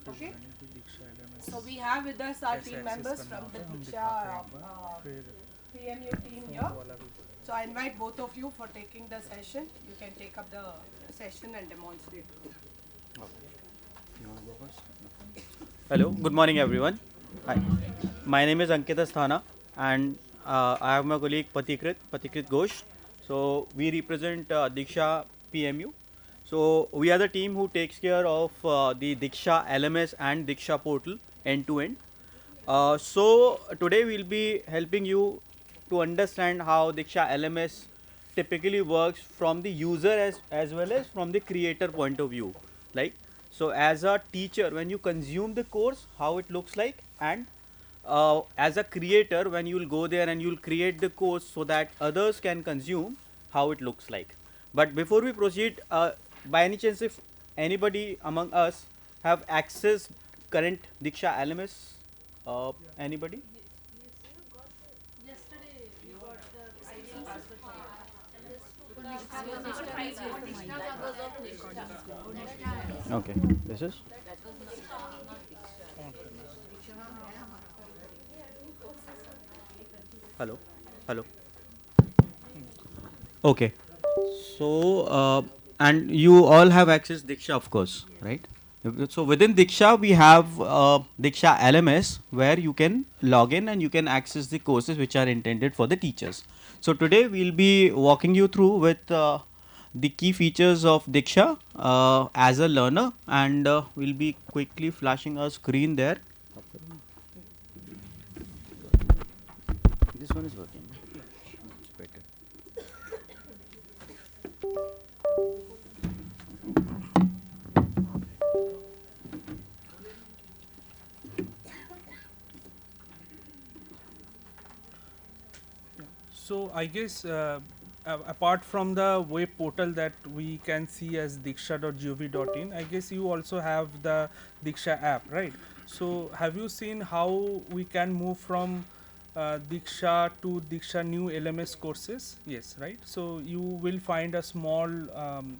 Okay. So we have with us our team members from the Diksha PMU team here. So I invite both of you for taking the session. You can take up the session and demonstrate. Hello, good morning everyone. Hi. My name is Ankit Asthana and I have my colleague Patikrit Ghosh. So we represent Diksha PMU. So we are the team who takes care of the Diksha LMS and Diksha portal end to end. So today we'll be helping you to understand how Diksha LMS typically works from the user as well as from the creator point of view. Like, so as a teacher, when you consume the course, how it looks like, and as a creator, when you will go there and you'll create the course so that others can consume, how it looks like. But before we proceed, by any chance, if anybody among us have access current Diksha LMS, anybody? Okay, this is. Hello, hello. Okay, so and you all have access Diksha, of course, right? So within Diksha, we have Diksha LMS where you can log in and you can access the courses which are intended for the teachers. So today we'll be walking you through with the key features of Diksha as a learner, and we'll be quickly flashing our screen there. This one is working. It's better. So I guess apart from the web portal that we can see as diksha.gov.in, I guess you also have the Diksha app, right? So have you seen how we can move from Diksha to Diksha new LMS courses? Yes, right. So you will find a small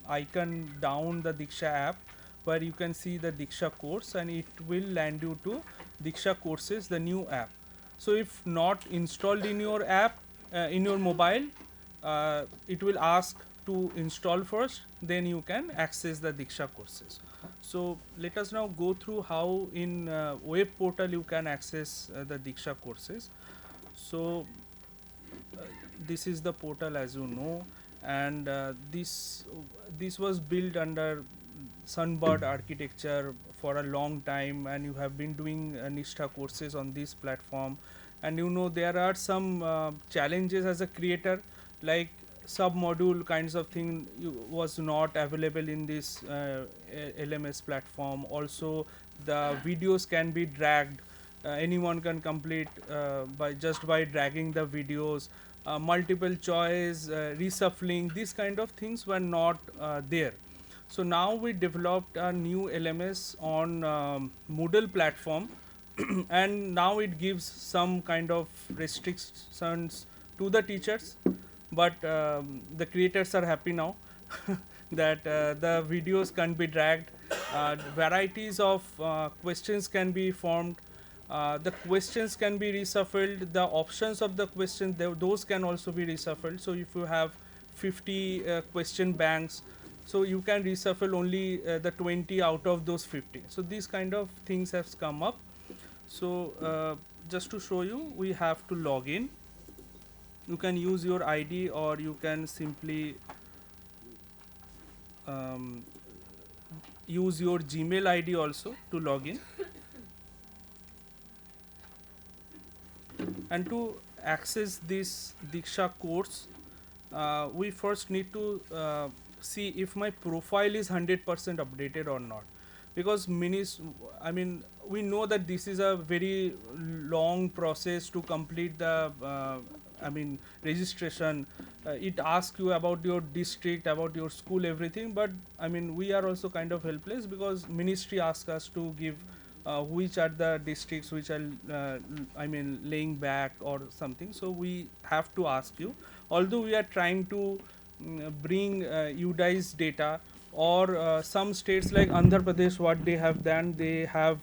icon down the Diksha app where you can see the Diksha course, and it will land you to Diksha courses, the new app. So if not installed in your app, in your mobile, it will ask to install first, then you can access the Diksha courses. So let us now go through how in web portal you can access the Diksha courses. So this is the portal, as you know, and this was built under Sunbird architecture for a long time, and you have been doing Nishtha courses on this platform, and you know there are some challenges as a creator, like sub module kinds of thing was not available in this LMS platform. Also the videos can be dragged, anyone can complete by just by dragging the videos. Multiple choice, reshuffling, these kind of things were not there. So now we developed a new LMS on Moodle platform, and now it gives some kind of restrictions to the teachers, but the creators are happy now that the videos can be dragged, varieties of questions can be formed, the questions can be reshuffled, the options of the question, those can also be reshuffled. So if you have 50 question banks, so you can reshuffle only the 20 out of those 50. So these kind of things have come up. So just to show you, we have to log in. You can use your ID, or you can simply um, use your Gmail ID also to log in. And to access this Diksha course, we first need to see if my profile is 100% updated or not, because I mean, we know that this is a very long process to complete the I mean registration. It asks you about your district, about your school, everything, but I mean we are also kind of helpless because ministry asks us to give which are the districts which are I mean laying back or something. So we have to ask you, although we are trying to bring UDI's data or some states like Andhra Pradesh, what they have done, they have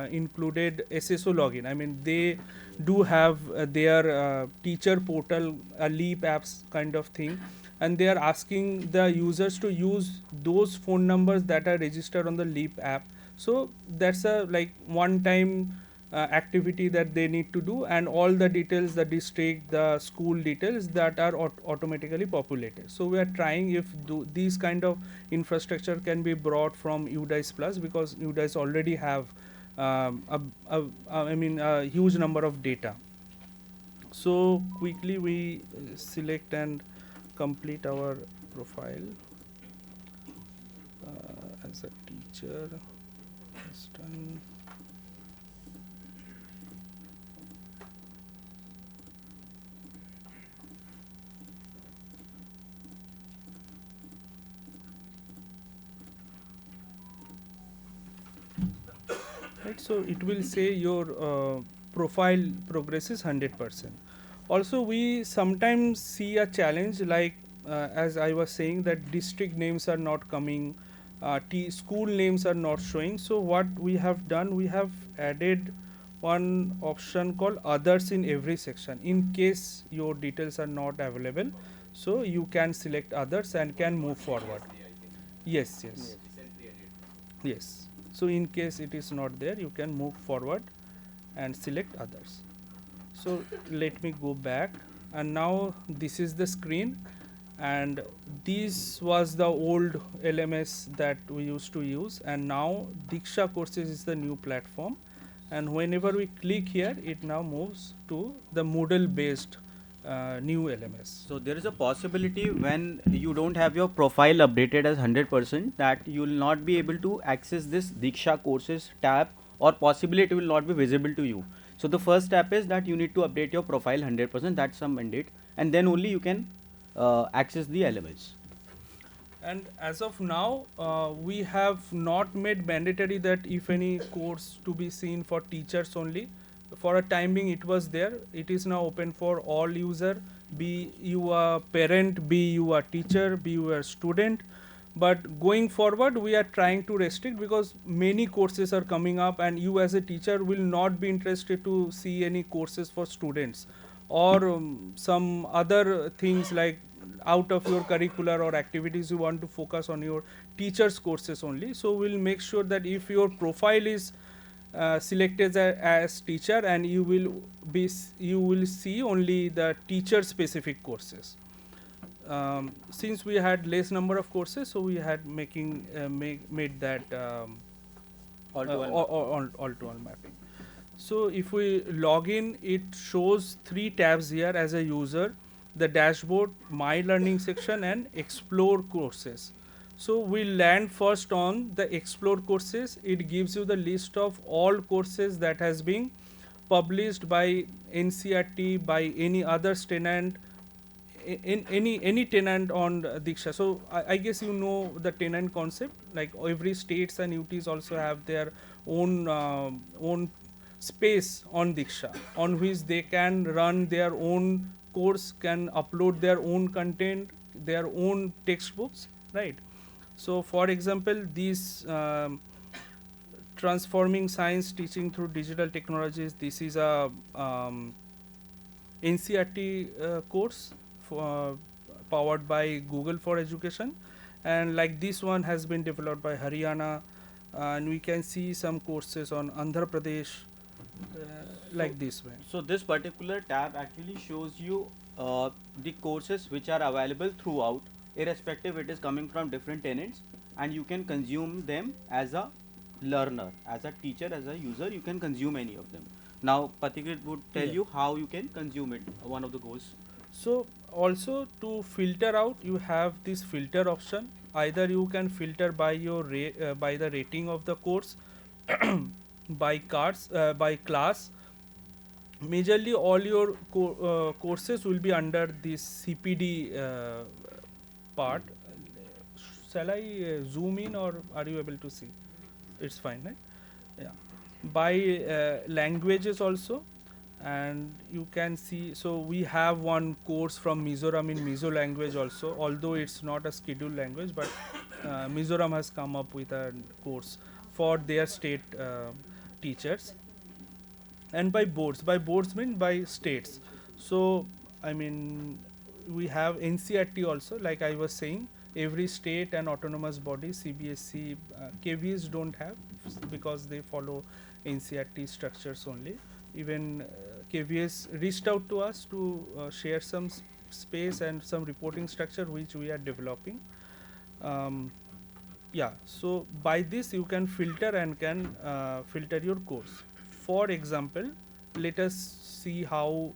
included SSO login. I mean, they do have their teacher portal, a Leap apps kind of thing, and they are asking the users to use those phone numbers that are registered on the Leap app. So that's a like one time activity that they need to do, and all the details, the district, the school details, that are automatically populated. So we are trying if these kind of infrastructure can be brought from UDICE Plus, because UDICE already have a huge number of data. So quickly we select and complete our profile as a teacher. It's done. Right, so it will say your profile progress is 100%. Also, we sometimes see a challenge like as I was saying, that district names are not coming, school names are not showing. So what we have done, we have added one option called others in every section, in case your details are not available. So you can select others and can move forward. Yes, yes. Yes. So in case it is not there, you can move forward and select others. So let me go back, and now this is the screen, and this was the old LMS that we used to use, and now Diksha Courses is the new platform, and whenever we click here, it now moves to the Moodle based new LMS. So there is a possibility when you don't have your profile updated as 100% that you will not be able to access this Diksha courses tab, or possibly it will not be visible to you. So the first step is that you need to update your profile 100%, that's some mandate, and then only you can access the LMS. And as of now, we have not made mandatory that if any course to be seen for teachers only. For a time being, it was there. It is now open for all user. Be you a parent, be you a teacher, be you a student. But going forward, we are trying to restrict, because many courses are coming up, and you as a teacher will not be interested to see any courses for students, or some other things like out of your curricular or activities. You want to focus on your teachers courses only. So we'll make sure that if your profile is selected as teacher, and you will see only the teacher specific courses. Since we had less number of courses, so we had made that All to all. all to all mapping. So if we log in, it shows 3 tabs here as a user: the dashboard, my learning section, and explore courses. So we land first on the explore courses. It gives you the list of all courses that has been published by NCERT, by any other tenant, in any tenant on Diksha. So I guess you know the tenant concept. Like every states and UTs also have their own space on Diksha, on which they can run their own course, can upload their own content, their own textbooks, right? So for example, these transforming science teaching through digital technologies, this is a NCERT course powered by Google for Education, and like this one has been developed by Haryana, and we can see some courses on Andhra Pradesh, like this way. So this particular tab actually shows you the courses which are available throughout, irrespective it is coming from different tenants, and you can consume them as a learner, as a teacher, as a user. You can consume any of them. Now Patikrit would tell Yeah. you how you can consume it. One of the goals. So also to filter out, you have this filter option. Either you can filter by your by the rating of the course, by cards, by class. Majorly, all your courses will be under this CPD part. Shall I zoom in, or are you able to see? It's fine, right? Yeah. By languages also, and you can see. So we have one course from Mizoram in Mizo language also, although it's not a scheduled language, but Mizoram has come up with a course for their state teachers, and by boards mean by states. So I mean we have NCRT also, like I was saying, every state and autonomous body, CBSE, KVs don't have because they follow NCRT structures only. Even KVS reached out to us to share some space and some reporting structure which we are developing. um, yeah, so by this you can filter and can filter your course. For example, let us see how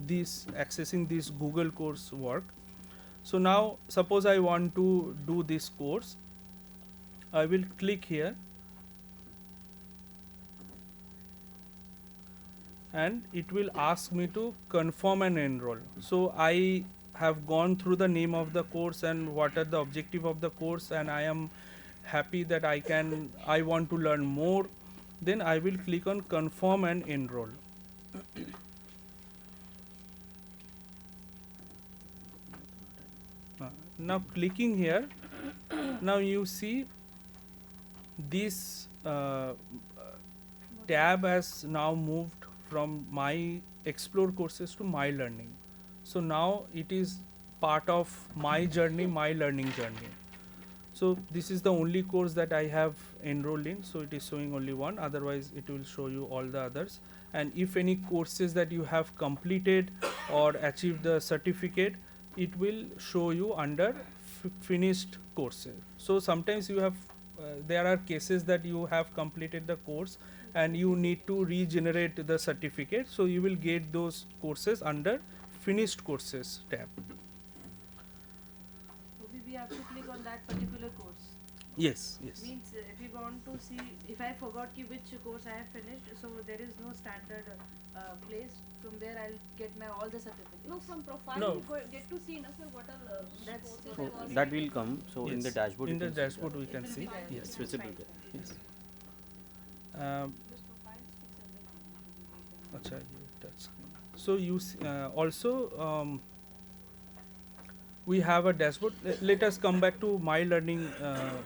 this accessing this Google course work. So now suppose I want to do this course, I will click here and it will ask me to confirm and enroll. So I have gone through the name of the course and what are the objective of the course, and I am happy that I want to learn more. Then I will click on confirm and enroll. Now clicking here, now you see this tab has now moved from my explore courses to my learning. So now it is part of my journey, my learning journey. So this is the only course that I have enrolled in, so it is showing only one, otherwise it will show you all the others. And if any courses that you have completed or achieved the certificate, it will show you under finished courses. So sometimes you have there are cases that you have completed the course and you need to regenerate the certificate, so you will get those courses under finished courses tab. We have to click on that particular course. Yes, yes. Means if we want to see, if I forgot which course I have finished, so there is no standard place from where I'll get my all the certificates. No, from profile No. you get to see, sir, what are That's courses So have already that will come. So in the Yes. dashboard. In you the can see dashboard that. we can will see. be there. Yes. It's visible there. Yes. This profile speaks Acha, ye touch screen. So you also we have a dashboard. Let us come back to my learning.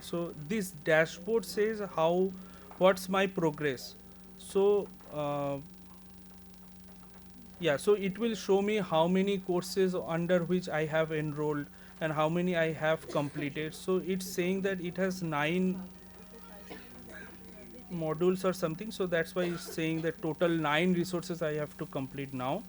So this dashboard says what's my progress. So yeah, so it will show me how many courses under which I have enrolled and how many I have completed. So it's saying that it has 9 modules or something, so that's why it's saying that total 9 resources I have to complete now.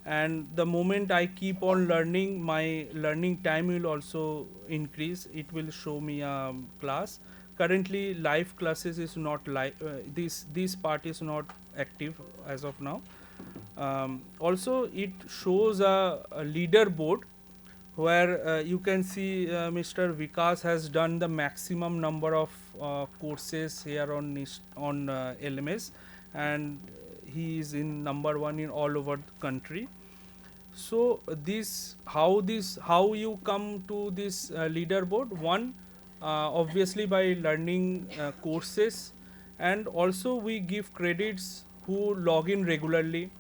And the moment I keep on learning, my learning time will also increase. It will show me a class. Currently live classes is not live, this part is not active as of now. Also it shows a leaderboard where you can see Mr. Vikas has done the maximum number of courses here on LMS, and he is in number 1 in all over the country. So how you come to this leaderboard? One, obviously by learning courses, and also we give credits who log in regularly,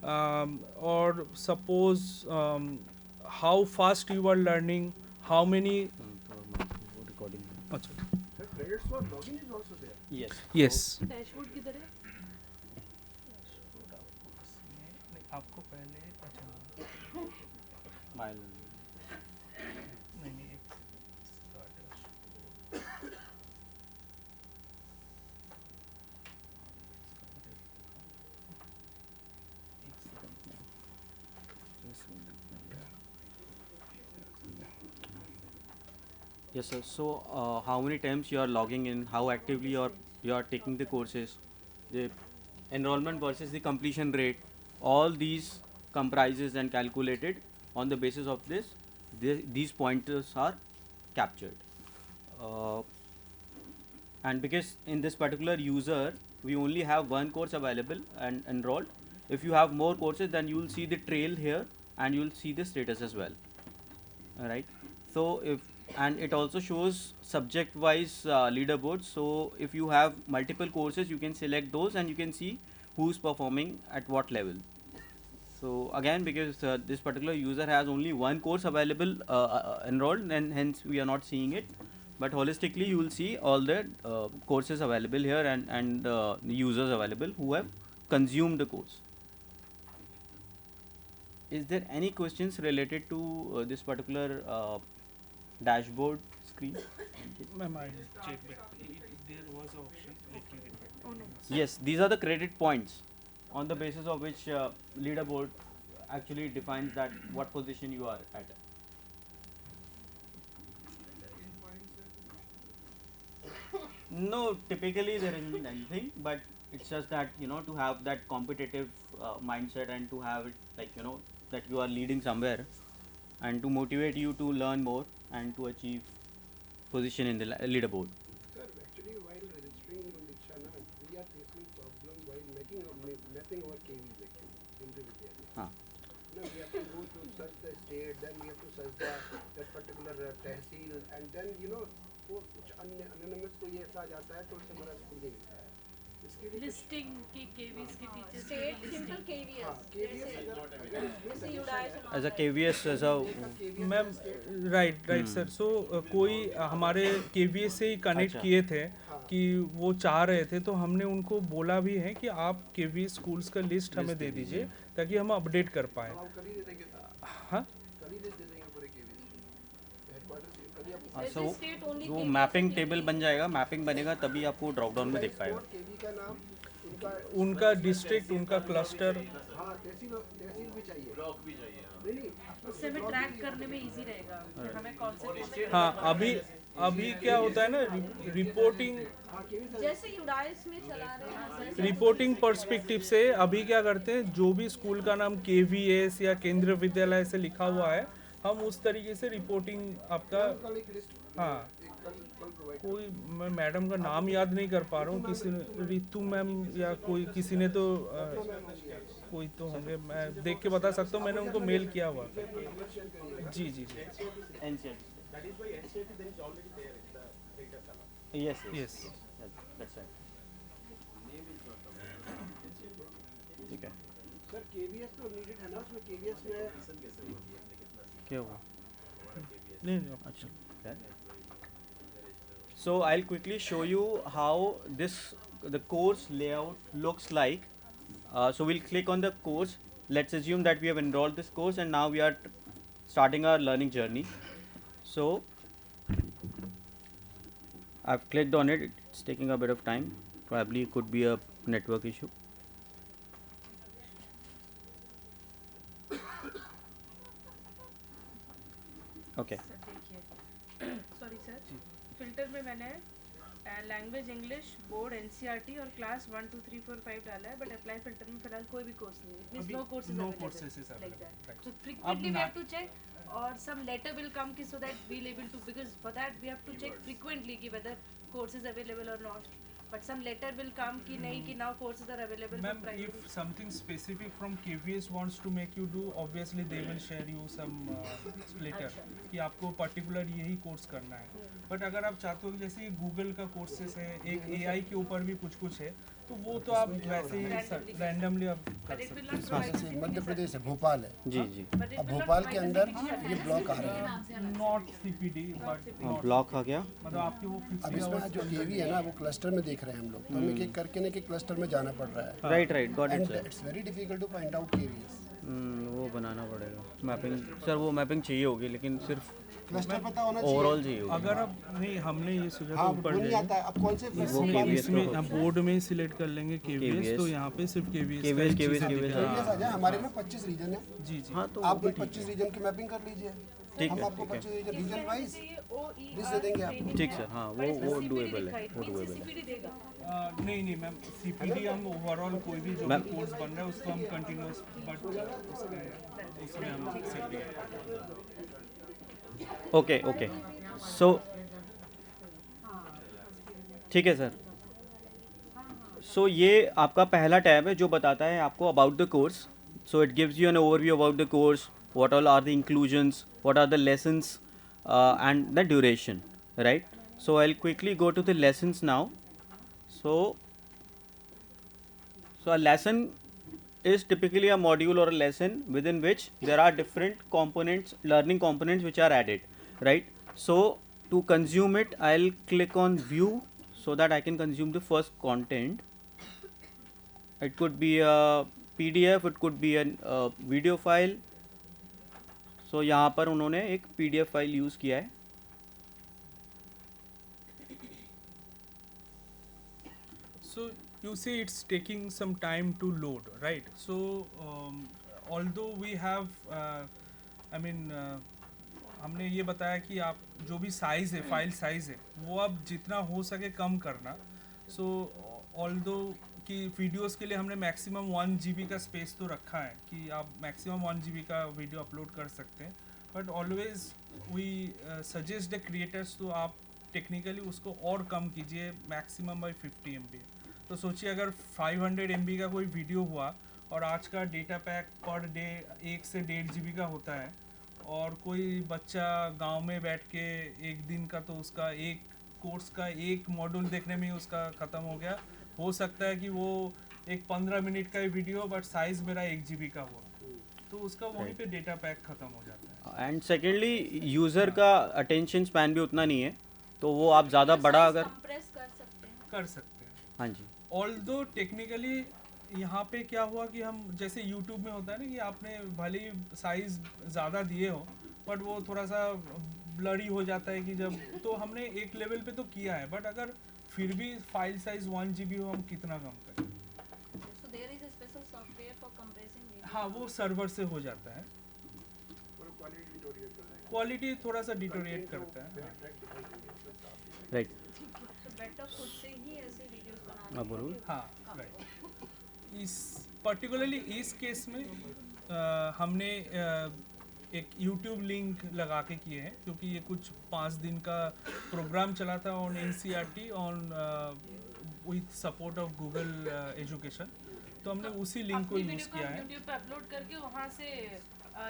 or suppose how fast you are learning, how many. Recording. Acha. The credits for login is also there. Yes. Yes. Dashboard किधर है? आपको पहले अच्छा My नहीं नहीं एक इसका dashboard. Yes, sir. So, how many times you are logging in? How actively you are taking the courses? The enrollment versus the completion rate. All these comprises and calculated on the basis of this. These pointers are captured. And because in this particular user, we only have one course available and enrolled. If you have more courses, then you will see the trail here, and you will see the status as well. Alright, so and it also shows subject wise leaderboards. So if you have multiple courses, you can select those and you can see who's performing at what level. So again, because this particular user has only one course available enrolled, and hence we are not seeing it. but holistically you will see all the courses available here and the users available who have consumed the course. Is there any questions related to this particular dashboard screen? Ma'am, I check back. There was an option. Let me get back. Oh no. Yes, these are the credit points on the basis of which leaderboard actually defines that what position you are at. No, typically there isn't anything, but it's just that to have that competitive mindset and to have it like that you are leading somewhere, and to motivate you to learn more and to achieve position in the leaderboard. Sir, actually while registering in Diksha, we are facing problem while mapping our KVs actually in the Vidyalaya. हाँ. No, we have to go to search the state, then we have to search that particular tehsil, and then वो कुछ अन्य anonymous कोई ऐसा आ जाता है तो उससे हमारा स्कूल नहीं मिलता है. इसके लिए लिस्टिंग की केवीज के टीचर्स State simple KVS. हाँ, KVS जैसे UDIS and all As a that. KVS, as a ma'am right sir. So कोई हमारे KVS से ही कनेक्ट अच्छा. किए थे कि वो चाह रहे थे, तो हमने उनको बोला भी है कि आप KVS स्कूल्स का लिस्ट हमें दे दीजिए ताकि हम अपडेट कर पाएँ. हम कल ही दे देंगे, हाँ कल ही दे देंगे पूरे KVS हेडक्वार्टर से कल ही आपको There's so a state only वो KVS मैपिंग and टेबल बन जाएगा, मैपिंग बनेगा तभी आपको ड्रॉप डाउन में दिख पाएगा. केवी का नाम उनका डिस्ट्रिक्ट, उनका क्लस्टर. हाँ तहसील भी चाहिए, ब्लॉक भी चाहिए. नहीं उससे हमें ट्रैक करने में इजी रहेगा कि हमें कौन से कौन से हाँ, अभी क्या होता है ना, रिपोर्टिंग जैसे UDIS में चला रहे हैं वैसे रिपोर्टिंग पर्सपेक्टिव से अभी क्या करते हैं, जो भी स्कूल का नाम KVS या केंद्रीय विद्यालय से लिखा हुआ है, हम उस तरीके से रिपोर्टिंग आपका. कल एक लिस्ट हाँ, कल प्रोवाइड कोई मैं मैडम का नाम याद नहीं कर पा रहा हूँ, किसी ने रितु मैम या कोई किसी ने तो कोई तो होंगे, मैं देख के बता सकता हूँ, मैंने उनको मेल किया हुआ था. जी जी जी. Yes. यस. That's right. ठीक है. सर KVS तो नीडेड है ना, उसमें KVS में क्या हुआ? नहीं नहीं. अच्छा. So I'll quickly show you how the course layout looks like. So we'll click on the course. Let's assume that we have enrolled this course and now we are starting our learning journey. So I've clicked on it. It's taking a bit of time. Probably it could be a network issue. Okay. Sir देखिए, sorry sir, filter में मैंने language English, board, NCERT और class 1 2 3 4 5 डाला है, but apply filter में फिलहाल कोई भी कोर्स नहीं है. It means अभी no courses no available courses is like available, that. right. So frequently we ना- have to check, or some letter will come so that we'll able to, because for that we have to check frequently ki whether course is available or not. But some letter will come कि नहीं कि now courses are available for Ma'am, private. if something specific from KVS wants to make you do, obviously they will share you some letter कि आपको particular यही course करना है. But अगर आप चाहते हो कि जैसे ये गूगल का कोर्सेस है, एक AI के ऊपर भी कुछ है, तो वो तो आप वैसे ही रैंडमली आप कर But it will सकते not provide जैसे मध्य प्रदेश है, भोपाल है, जी जी. but it अब will not भोपाल के provide अंदर the picture. ये ब्लॉक आ रहे हैं. हैं. नॉट CPD बट ब्लॉक आ गया. मतलब आपके वो अब 50 इसमें आवर्स. जो KV है ना, वो क्लस्टर में देख रहे हैं हम लोग, तो हमें एक करके ना कि क्लस्टर में जाना पड़ रहा है. Right right got it and sir. It's very difficult to find out KVS. वो बनाना पड़ेगा मैपिंग. सर वो मैपिंग चाहिए होगी लेकिन सिर्फ क्लस्टर पता होना चाहिए. ओवरऑल चाहिए होगी. अगर अब नहीं, हमने ये सोचा हाँ, था वो ऊपर नहीं ले आता है. अब कौन से इसमें KVS इसमें तो हम बोर्ड में ही सिलेक्ट कर लेंगे KVS, तो यहाँ पे सिर्फ KVS का KVS एक चीज़ KVS दिखेगा. KVS आ जाए. हमारे में 25 रीजन है. जी जी. हाँ तो आप भी 25 रीजन की मैपिंग कर लीजिए. ठीक हम है, आपको ठीक है. 25 रीजन वाइज OER लिस्ट दे देंगे आपको. ठीक सर. हाँ वो डूएबल है. वो डूएबल है. CPD देगा. नहीं मैम, CPD हम ओवरऑल कोई भी जो भी मैम- कोर्स बन रहा है उसको हम कंटिन्यूस, बट उसमें हम CPD. Okay okay. सो ठीक है सर. सो ये आपका पहला टैब है जो बताता है आपको about the course. So it gives you an overview about the course, what all are the inclusions, what are the lessons and the duration, right. So I will quickly go to the lessons now. So a lesson is typically a module or a lesson within which there are different components, learning components which are added, right? So to consume it, I'll click on view so that I can consume the first content. It could be a PDF, it could be a video file. So यहाँ पर उन्होंने एक PDF file use किया है. So you see it's taking some time to load, right? So although we have हमने ये बताया कि आप जो भी साइज़ है, फाइल साइज़ है, वो आप जितना हो सके कम करना. सो ऑल्दो कि वीडियोस के लिए हमने मैक्सिमम 1 GB का स्पेस तो रखा है कि आप मैक्सिमम 1 GB का वीडियो अपलोड कर सकते हैं, but always we suggest the creators तो आप टेक्निकली उसको और कम कीजिए, मैक्सिमम बाई 50 MB. तो सोचिए अगर 500 MB का कोई वीडियो हुआ और आज का डेटा पैक पर डे 1 से 1.5 GB का होता है, और कोई बच्चा गांव में बैठ के एक दिन का तो उसका एक कोर्स का एक मॉड्यूल देखने में ही उसका ख़त्म हो गया. हो सकता है कि वो एक 15 मिनट का ही वीडियो बट साइज़ मेरा 1 GB का हुआ, तो उसका वहीं पे डेटा पैक ख़त्म हो जाता है. एंड सेकेंडली यूज़र का अटेंशन स्पैन भी उतना नहीं है, तो वो आप ज़्यादा बड़ा अगर कंप्रेस कर सकते हैं. कर सकते हैं. हाँ जी. ऑल्दो टेक्निकली यहाँ पे क्या हुआ कि हम जैसे YouTube में होता है ना कि आपने भले ही साइज़ ज़्यादा दिए हो बट वो थोड़ा सा ब्लरी हो जाता है कि जब, तो हमने एक लेवल पे तो किया है, बट अगर फिर भी फाइल साइज 1 GB हो, हम कितना कम करें. So there is a special software for compressing video. हाँ, वो सर्वर से हो जाता है. और क्वालिटी डिटोरिएट कर रहा है. क्वालिटी थोड़ा सा डिटोरिएट करता है. राइट. So better खुद से ही ऐसे वीडियोस बनाने. हाँ बोलो. हाँ, राइट. इस पर्टिकुलरली इस केस में हमने एक YouTube लिंक लगा के किए हैं, क्योंकि ये कुछ 5 दिन का प्रोग्राम चला था on NCERT on with support of Google education. तो हमने उसी लिंक को यूज़ किया है. YouTube पे अपलोड करके वहाँ से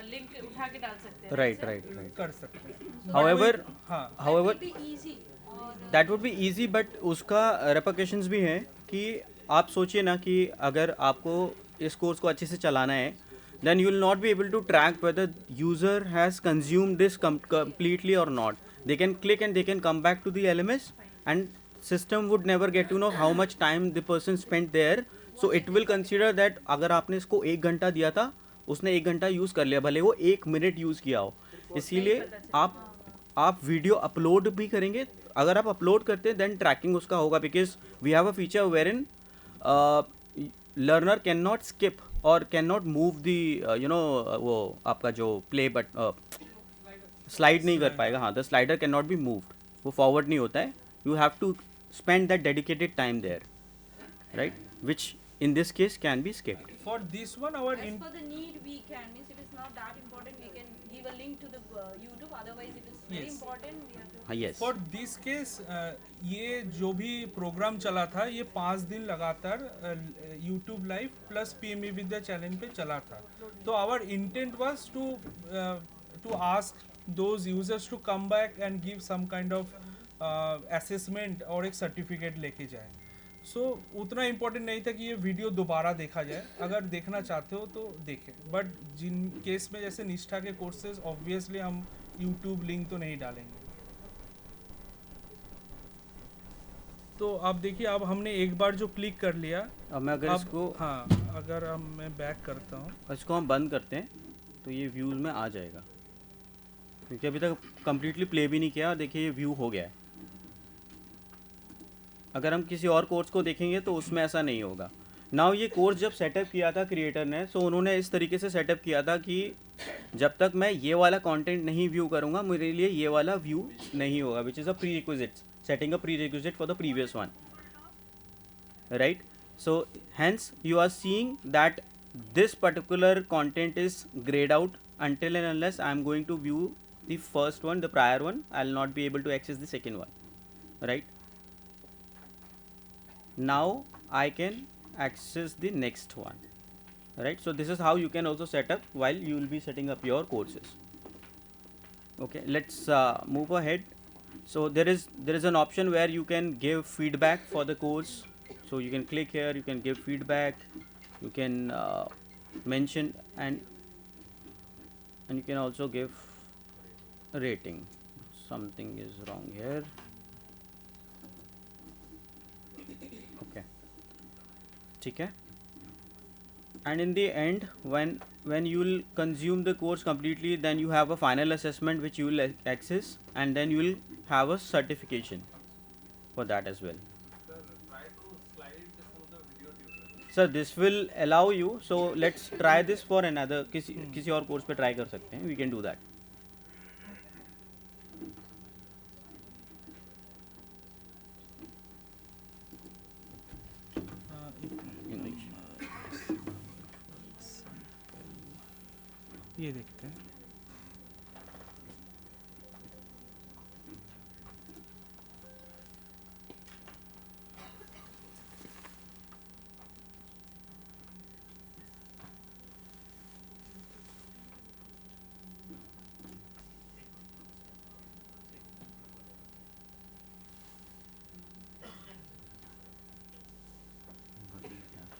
लिंक उठा के डाल सकते हैं. Right right right. कर सकते हैं. हाउएवर हाँ, however That will be easy. और that would be easy, but उसका रेपरकशंस भी हैं कि आप सोचिए ना कि अगर आपको इस कोर्स को अच्छे से चलाना है, then you will not be able to track whether user has consumed this completely or not. They can click and they can come back to the LMS, and system would never get to know how much time the person spent there. So it will consider that अगर आपने इसको 1 घंटा दिया था, उसने 1 घंटा use कर लिया, भले वो 1 मिनट यूज़ किया हो. इसीलिए आप वीडियो अपलोड भी करेंगे, अगर आप अपलोड करते हैं देन ट्रैकिंग उसका होगा, because we have a feature where in learner can not skip और कैन नॉट मूव दी वो आपका जो प्ले बट स्लाइड नहीं कर पाएगा. हाँ, the slider can not be moved, वो फॉरवर्ड नहीं होता है. You have to spend that dedicated time there, right, which in this case can be skipped. for this one our as per the need we can, means if it's not that important we can give a link to the YouTube, otherwise it is very Yes. important we have to. हाँ, yes. For this case ये जो भी programme चला था ये 5 दिन लगातार YouTube live plus PME Vidya channel पे चला था. तो our intent was to ask those users to come back and give some kind of assessment और एक सर्टिफिकेट लेके जाए. सो उतना इम्पोर्टेंट नहीं था कि ये वीडियो दोबारा देखा जाए. अगर देखना चाहते हो तो देखें, बट जिन केस में जैसे निष्ठा के कोर्सेज ऑब्वियसली हम यूट्यूब लिंक तो नहीं डालेंगे. तो आप देखिए, अब हमने एक बार जो क्लिक कर लिया, अब मैं अगर अब इसको हाँ, अगर मैं बैक करता हूँ, इसको हम बंद करते हैं तो ये व्यूज़ में आ जाएगा, क्योंकि अभी तक कम्प्लीटली प्ले भी नहीं किया. देखिए ये व्यू हो गया है. अगर हम किसी और कोर्स को देखेंगे तो उसमें ऐसा नहीं होगा. नाउ ये कोर्स जब सेटअप किया था क्रिएटर ने, सो उन्होंने इस तरीके से सेटअप किया था कि जब तक मैं ये वाला कंटेंट नहीं व्यू करूँगा मेरे लिए ये वाला व्यू नहीं होगा, which is a pre requisite, setting a prerequisite for the previous one, right? So hence you are seeing that this particular content is grayed out until and unless I am going to view the first one, the prior one, I will not be able to access the second one, right? Now I can access the next one, right? So this is how you can also set up while you will be setting up your courses. Okay, let's move ahead. So there is an option where you can give feedback for the course. So you can click here, you can give feedback, you can mention and you can also give a rating. something is wrong here. Okay. ठीक है. And in the end, when you will consume the course completely, then you have a final assessment which you will access, and then you will have a certification for that as well. Sir, this will allow you. So let's try this for another किसी और course पे try कर सकते हैं. We can do that. ये देखते हैं.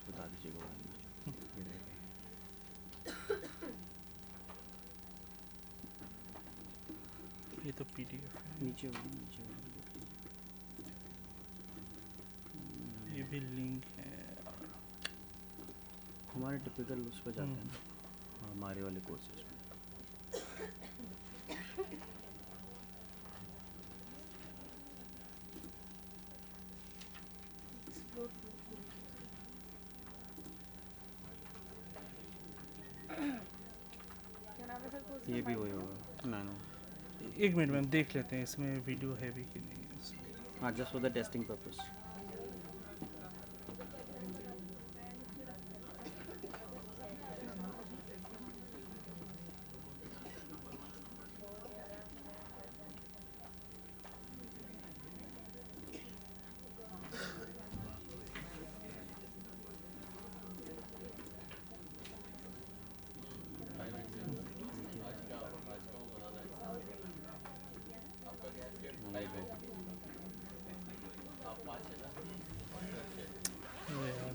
बता दीजिएगा. ये तो PDF है. नीचे ये भी लिंक है. हमारे टिपिकल उस पर जाते हैं ना, हमारे वाले कोर्सेज में. क्या नाम है सर कोर्स ये भी वही होगा. नैनो. एक मिनट में देख लेते हैं इसमें वीडियो है भी कि नहीं है. हाँ, just for the testing purpose.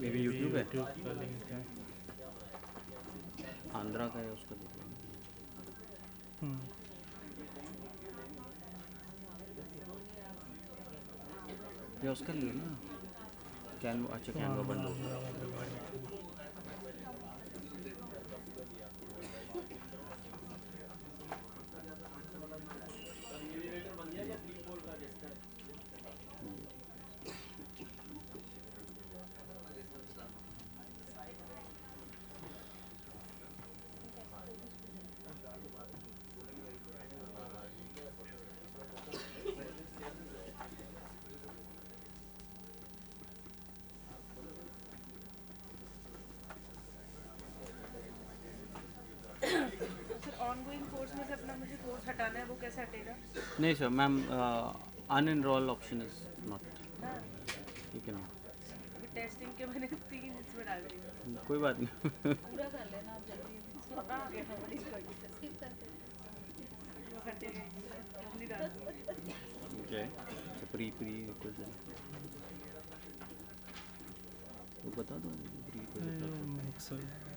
ये भी YouTube है? YouTube का लिंक है. आंध्रा का है, उसका देख लेंगे. या उसका ले लो ना. कैनवा. अच्छा, कैनवा बंद हो गया. ऑनगोइंग कोर्स में से अपना मुझे कोर्स हटाना है, वो कैसे हटेगा? नहीं sir, ma'am, unenroll option is not. हाँ, ठीक है ना. अभी टेस्टिंग के मैंने 3 इसमें डाल दिए. कोई बात नहीं. पूरा कर लेना आप जल्दी. आ गया था बड़ी कोई स्किप करते हैं. वो हटेगा नहीं डाल. ओके. अच्छा, प्री कुछ तो बता दो. प्री को मिक्स हो जाएगा.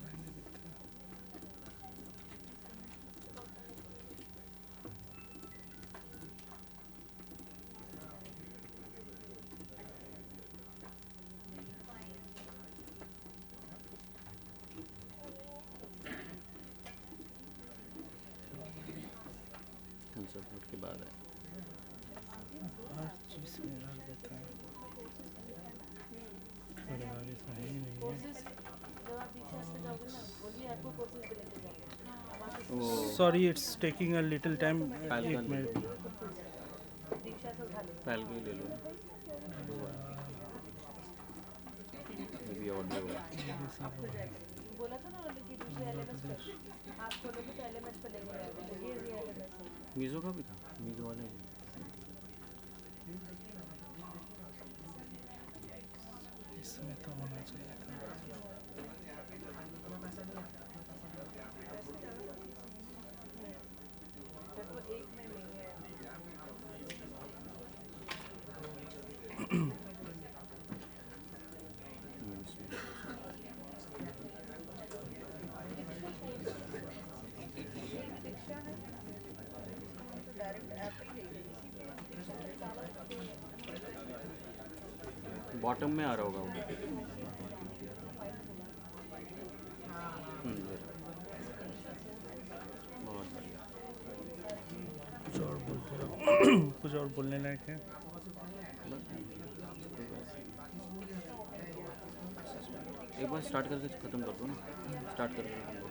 सपोर्ट के बाद है. हर चीज़ में रख देते हैं. थोड़े और इसमें है ही नहीं है. कोर्सेज जब आप दीक्षा से जाओगे ना, वो भी आपको कोर्सेज पे लेके जाएंगे. वो sorry, it's taking a little time. Algal. एक मिनट. दीक्षा से उठा लो. पहले ही ले लो. ये ऑडियो बोला था ना कि दूसरे एलएमएस पे आप खोलोगे तो एलएमएस पे लेके जाओगे. ये एलएमएस है. मीज़ो का भी था. मीज़ो वाला ही. इसमें तो होना चाहिए था. वो एक में नहीं है. डायरेक्ट ऐप ही ले गई. बॉटम में आ रहा होगा वो। ये रहा। बहुत बढ़िया। कुछ और बोलते रहो। कुछ और बोलने लायक है? एक बार स्टार्ट करके ख़त्म कर दो ना, स्टार्ट करके ख़त्म कर दो।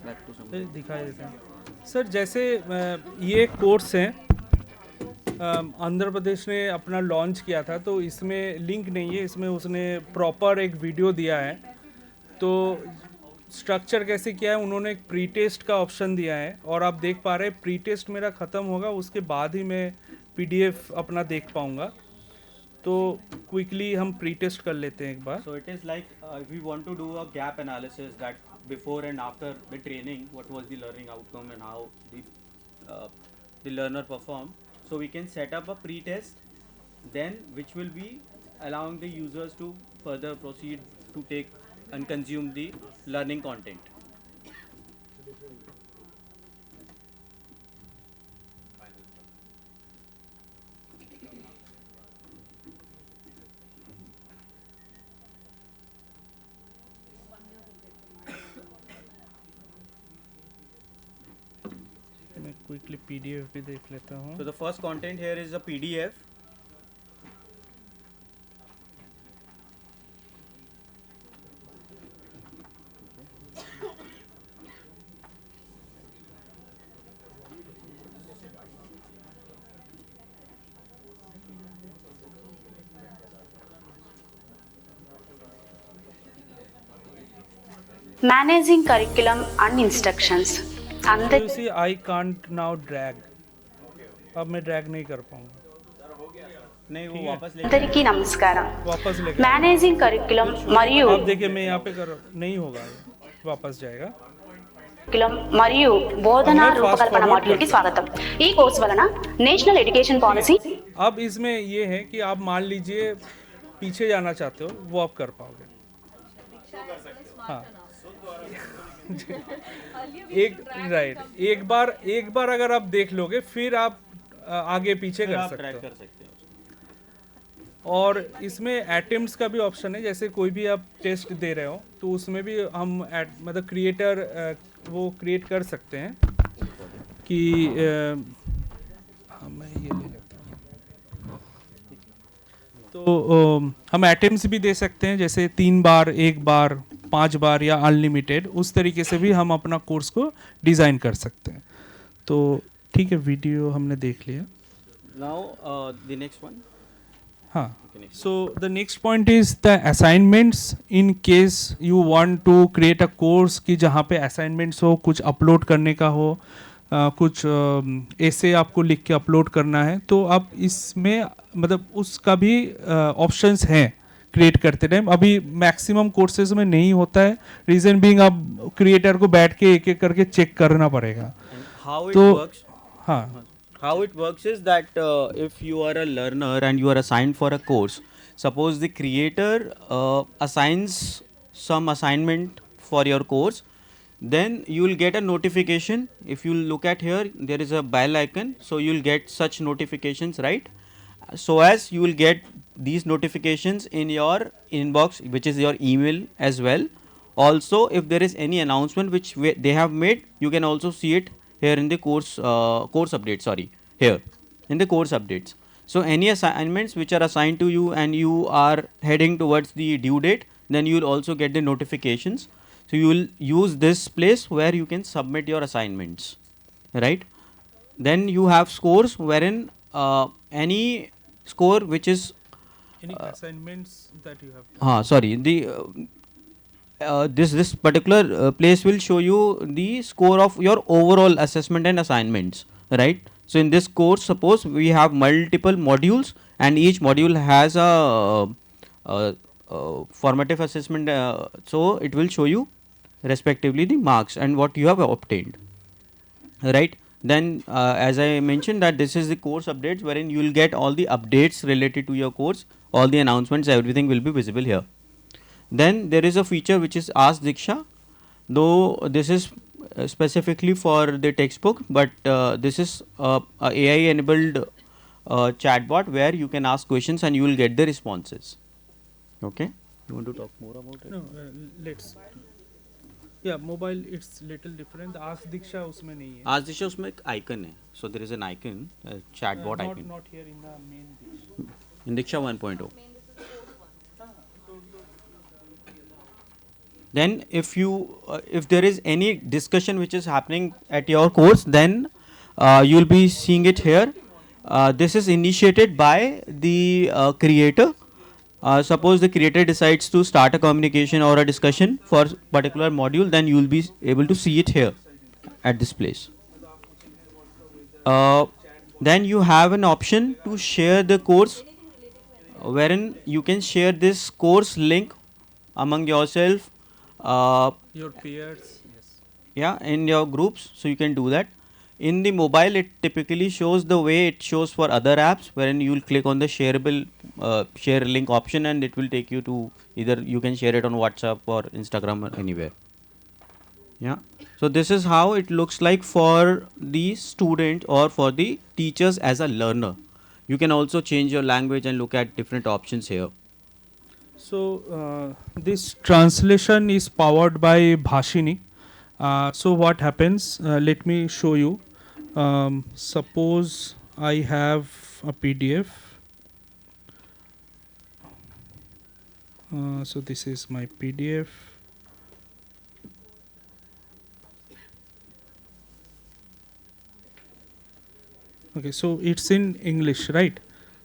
बैक टू तो दिखाई देता है सर। जैसे ये कोर्स है, आंध्र प्रदेश ने अपना लॉन्च किया था, तो इसमें लिंक नहीं है, इसमें उसने प्रॉपर एक वीडियो दिया है। तो स्ट्रक्चर कैसे किया है, उन्होंने एक प्री टेस्ट का ऑप्शन दिया है, और आप देख पा रहे हैं प्री टेस्ट मेरा ख़त्म होगा, उसके बाद ही मैं पीडीएफ अपना देख पाऊँगा। तो क्विकली हम प्री टेस्ट कर लेते हैं एक बार। So it is like if we want to do a gap analysis that before and after the training, what was the learning outcome and how the learner performed. So we can set up a pre-test, then which will be allowing the users to further proceed to take and consume the learning content. मैं quickly PDF भी देख लेता हूँ। So the first content here is a PDF. Managing curriculum and instructions. तो इसी I can't now drag, अब मैं drag नहीं कर पाऊंगा। नहीं वो वापस ले అందరికీ నమస్కారం. वापस लेके మేనేజింగ్ కరిక్యులం మరియు आप देखिए मैं यहाँ पे कर नहीं होगा, ये वापस जाएगा। కరిక్యులం మరియు బోధనా రూపకల్పన మాడ్యూల్కి స్వాగతం. ఈ కోర్సు వలన నేషనల్ ఎడ్యుకేషన్ పాలసీ अब इसमें ये है कि आप मान लीजिए पीछे जाना चाहते हो, वो आप कर पाओगे। हाँ एक राइट, एक बार अगर आप देख लोगे, फिर आप आगे पीछे कर सकते ट्रैक हो। कर सकते हो। और इसमें अटेम्प्ट्स का भी ऑप्शन है, जैसे कोई भी आप टेस्ट दे रहे हो तो उसमें भी हम मतलब क्रिएटर वो क्रिएट कर सकते हैं कि हाँ मैं ये ले लेता हूँ। तो हम अटेम्प्ट्स भी दे सकते हैं, जैसे 3 बार, 1 बार, 5 बार या अनलिमिटेड, उस तरीके से भी हम अपना कोर्स को डिज़ाइन कर सकते हैं। तो ठीक है, वीडियो हमने देख लिया। Now the next one. हाँ, so the next point is the assignments in case you want to create a course कि जहाँ पे assignments हो, कुछ अपलोड करने का हो, कुछ ऐसे आपको लिख के अपलोड करना है, तो आप इसमें मतलब उसका भी ऑप्शंस हैं क्रिएट करते टाइम। अभी मैक्सिमम कोर्सेज में नहीं होता है, रीज़न बीइंग आप क्रिएटर को बैठ के एक एक करके चेक करना पड़ेगा। How it तो works? हाँ, How it works is that if you are a learner and you are assigned for a course, suppose the creator assigns some assignment for your course, then you will get a notification. If you look at here, there is a bell icon, so you will get such notifications, right? So as you will get these notifications in your inbox, which is your email as well. Also, if there is any announcement which they have made, you can also see it here in the course update. Sorry, here in the course updates. So any assignments which are assigned to you and you are heading towards the due date, then you will also get the notifications. So you will use this place where you can submit your assignments, right? Then you have scores wherein any score which is any assignments that you have. sorry, the this particular place will show you the score of your overall assessment and assignments, right? So in this course, suppose we have multiple modules and each module has a formative assessment, so it will show you respectively the marks and what you have obtained, right? Then as I mentioned that this is the course updates wherein you will get all the updates related to your course, all the announcements, everything will be visible here. Then there is a feature which is Ask Diksha, though this is specifically for the textbook, but this is a AI enabled chatbot where you can ask questions and you will get the responses. Okay. You want to talk more about it? No, let's. Yeah, mobile it's little different. The Ask Diksha उसमें नहीं है. आज दिशा उसमें एक icon है. So there is an icon, chatbot not, icon. Not here in the main Diksha. In Diksha 1.0. Then if there is any discussion which is happening at your course, then you will be seeing it here. This is initiated by the creator. Suppose the creator decides to start a communication or a discussion for particular module, then you will be able to see it here at this place. Then you have an option to share the course, wherein you can share this course link among yourself, Your peers. Yes. yeah, in your groups. So you can do that. In the mobile, it typically shows the way it shows for other apps, wherein you will click on the shareable share link option, and it will take you to either you can share it on WhatsApp or Instagram or anywhere. Yeah. So this is how it looks like for the student or for the teachers as a learner. You can also change your language and look at different options here. So this translation is powered by Bhashini. So what happens? Let me show you. Suppose I have a PDF. So this is my PDF. Okay, so it's in English, right?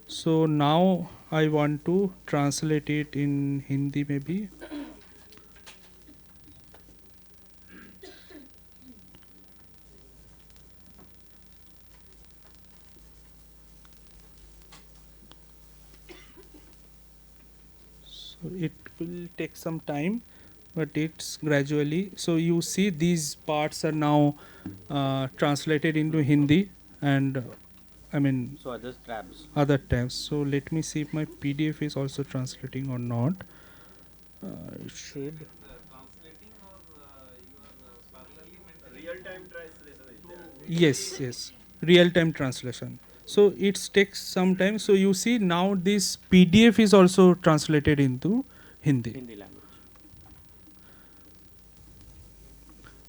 So now I want to translate it in Hindi maybe. So it will take some time, but it's gradually. So you see these parts are now translated into Hindi and I mean So other tabs. other tabs. So let me see if my PDF is also translating or not. It should. Yes, yes, real-time translation. So it takes some time. So you see now this PDF is also translated into Hindi. Hindi language.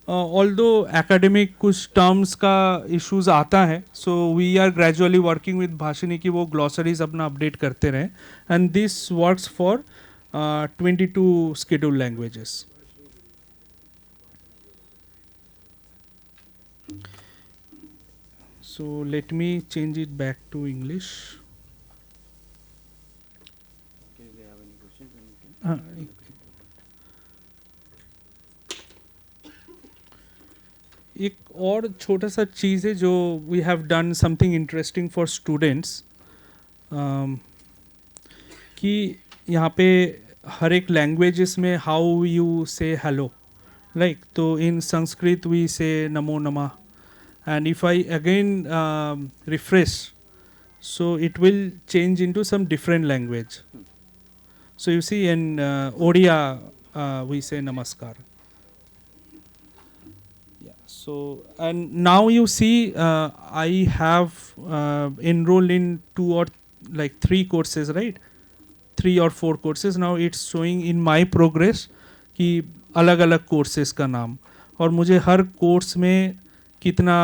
Although academic कुछ terms का issues आता है, so we are gradually working with Bhashini कि वो glossaries अपना update करते रहें, and this works for 22 scheduled languages. So let me change it back to English. Okay, if you have any questions, then you can. एक और छोटा सा चीज़ है जो we have done something interesting for students कि यहाँ पे हर एक लैंग्वेजेस में how you say hello like तो इन संस्कृत वी से नमो नमः and if I again refresh, so it will change into some different language. So you see in Odia we say namaskar. Yeah. So and now you see I have enrolled in 2 or like 3 courses, right? 3 or 4 courses. Now it's showing in my progress कि अलग अलग courses का नाम और मुझे हर course में कितना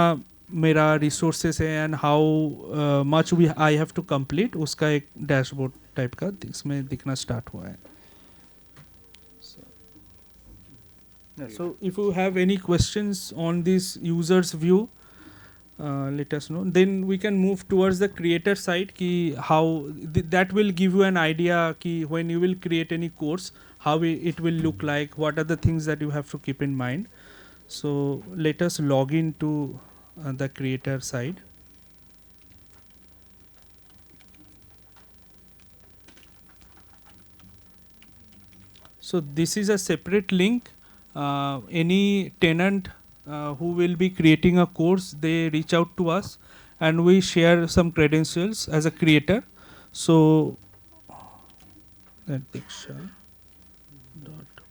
मेरा रिसोर्सेस है and how much we I have to complete उसका एक डैशबोर्ड टाइप का इसमें दिखना स्टार्ट हुआ है. So if you have any questions on this user's view, let us know. Then we can move towards the creator side ki how that will give you an idea ki when you will create any course how it will look like, what are the things that you have to keep in mind. So let us log in to the creator side. So this is a separate link. Any tenant who will be creating a course, they reach out to us and we share some credentials as a creator. So Diksha dot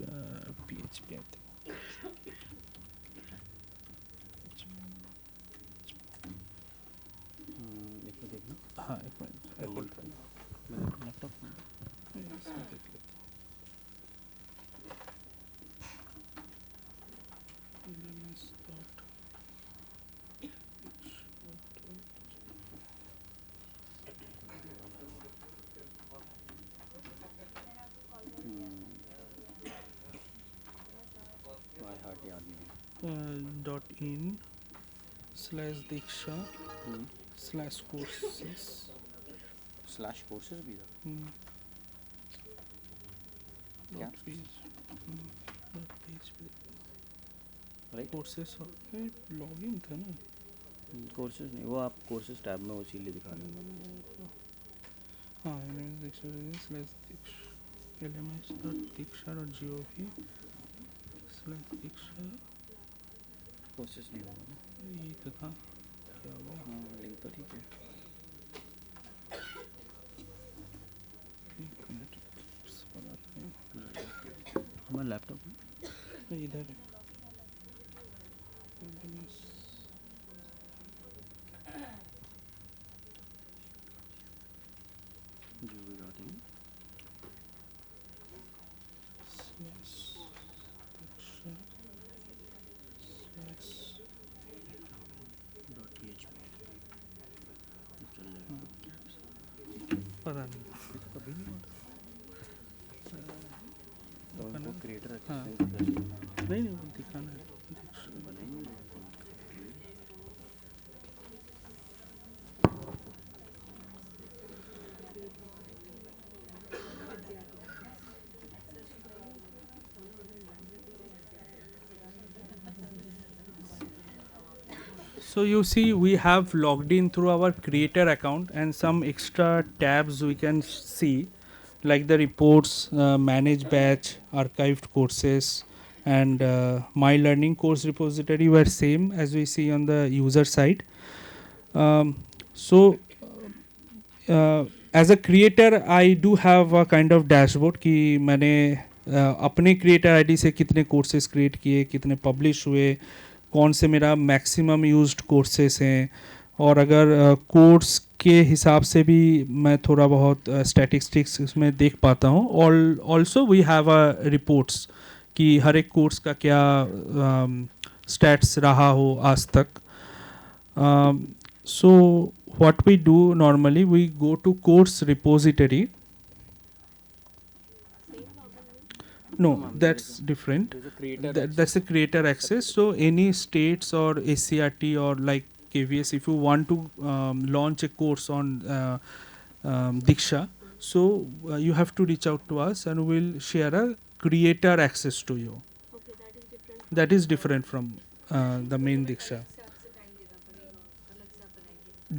php. हाँ एक minute hold करना laptop इसमें देख लेते हैं LMS dot by heart याद नहीं है dot in slash diksha slash courses slash courses भी था क्या dot page dot page right courses login था ना कोर्सेज नहीं, वो आप कोर्सेज टैब में वो इसीलिए दिखा रहे हैं। हाँ LMS diksha slash diksha LMS dot diksha dot gov slash diksha courses नहीं होगा ना, यही तो था क्या हुआ हाँ लिंक तो ठीक है। एक मिनट बनाते हैं हमारा लैपटॉप नहीं, इधर है LMS gov.in slash diksha slash .php चल जाएगा। पता नहीं ये तो कभी नहीं होता। तो उनको क्रिएटर हाँ। नहीं नहीं वो दिखाना है diksha बनाएंगे। So you see we have logged in through our creator account and some extra tabs we can see like the reports, manage batch, archived courses and my learning course repository were same as we see on the user side. So as a creator I do have a kind of dashboard कि मैंने अपने creator ID से कितने courses create किए, कितने publish हुए, कौन से मेरा मैक्सिमम यूज्ड कोर्सेस हैं और अगर कोर्स के हिसाब से भी मैं थोड़ा बहुत स्टैटिस्टिक्स इसमें देख पाता हूँ। Also we have a reports कि हर एक कोर्स का क्या स्टैट्स रहा हो आज तक। So what we do normally we go to course repository. No, that's different. That's a creator access. So any states or ACRT or like KVS, if you want to launch a course on Diksha, so you have to reach out to us and we'll share a creator access to you. Okay, that is different. That is different from the main Diksha.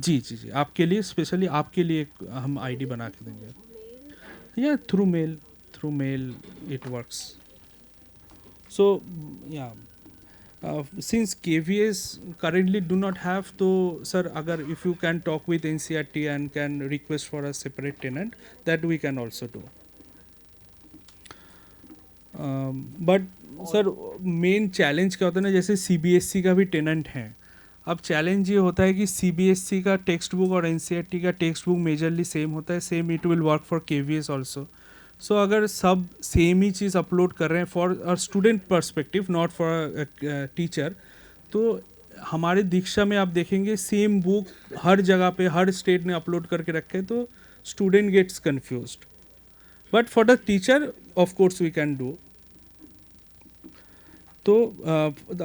जी जी जी आपके लिए specially आपके लिए हम ID बना के देंगे या through mail it works. So yeah, since KVS currently do not have to sir agar if you can talk with NCRT and can request for a separate tenant that we can also do. But sir main challenge क्या होता है ना जैसे CBSE का भी tenant है। अब challenge ये होता है कि CBSE का टेक्स्ट बुक और NCRT का टेक्स्ट बुक मेजरली सेम होता है, same it will work for KVS also. So अगर सब सेम ही चीज़ अपलोड कर रहे हैं for a student perspective not for teacher, तो हमारे दीक्षा में आप देखेंगे सेम बुक हर जगह पे हर स्टेट ने अपलोड करके रखे तो student gets confused, but for the teacher of course we can do. तो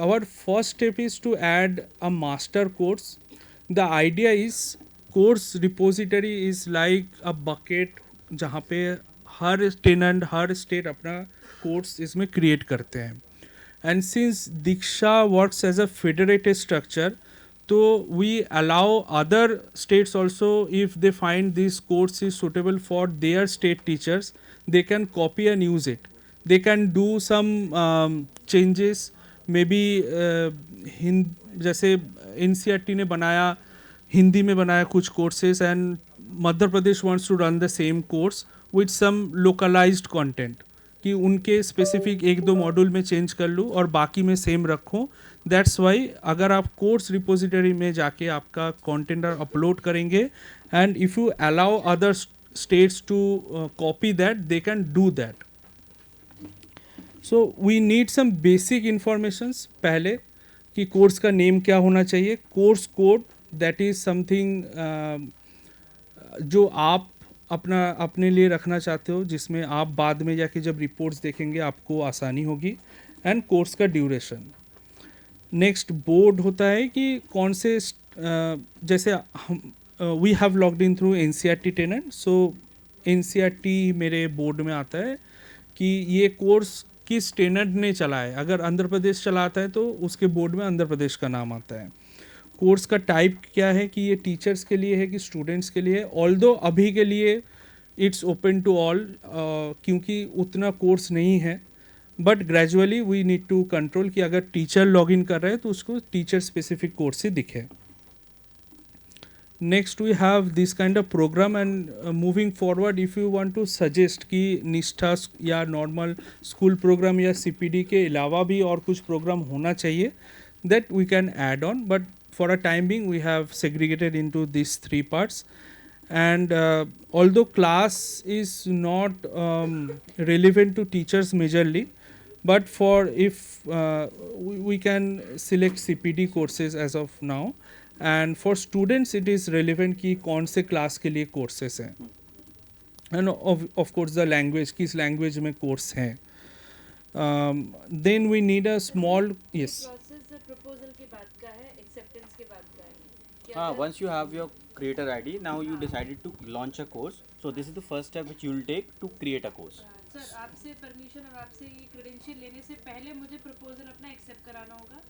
our first step is to add a master course. The idea is course repository is like a bucket जहाँ पे हर tenant हर state अपना course इसमें create करते हैं। And since Diksha works as a federated structure तो we allow other states also if they find this course is suitable for there state teachers they can copy and use it. They can do some changes maybe जैसे NCRT ने बनाया हिंदी में बनाया कुछ courses and Madhya Pradesh wants to run the same course with some localised content कि उनके specific एक दो मॉड्यूल में चेंज कर लूँ और बाकी में सेम रखूँ। दैट्स वाई अगर आप कोर्स रिपोजिटरी में जाके आपका कंटेंट अपलोड करेंगे and if you allow other states to copy that, they can do that. So we need some basic informations पहले कि कोर्स का नेम क्या होना चाहिए, course code, that is something जो आप अपने लिए रखना चाहते हो, जिसमें आप बाद में जाके जब रिपोर्ट्स देखेंगे आपको आसानी होगी, एंड कोर्स का ड्यूरेशन. नेक्स्ट बोर्ड होता है कि कौन से जैसे हम we have logged in through NCERT tenant, so NCERT मेरे बोर्ड में आता है कि ये कोर्स किस टेनेंट ने चलाया है. अगर आंध्र प्रदेश चलाता है तो उसके बोर्ड में आंध्र प्रदेश का नाम आता है. कोर्स का टाइप क्या है कि ये टीचर्स के लिए है कि स्टूडेंट्स के लिए. ऑल्दो अभी के लिए इट्स ओपन टू ऑल, क्योंकि उतना कोर्स नहीं है, but gradually we need to control कि अगर टीचर लॉगिन कर रहे हैं तो उसको टीचर स्पेसिफिक कोर्स ही दिखे. Next we have this kind of program, and moving forward if you want to suggest कि निष्ठा या नॉर्मल स्कूल प्रोग्राम या CPD के अलावा भी और कुछ प्रोग्राम होना चाहिए, that we can add on, but for a time being we have segregated into these 3 parts. And although class is not relevant to teachers majorly, but for if we can select CPD courses as of now, and for students it is relevant कि कौन से class के लिए courses हैं, and of course the language, किस language में course हैं. Then we need a small, yes. Process proposal की बात का है, एक्सेप्टेंस की बात का है. हाँ, once you have your creator ID, now you decided to launch a course, so this is the first step which you will take to create a course. Sir आपसे परमिशन और आपसे ये क्रेडेंशियल लेने से पहले मुझे प्रपोजल अपना accept कराना होगा.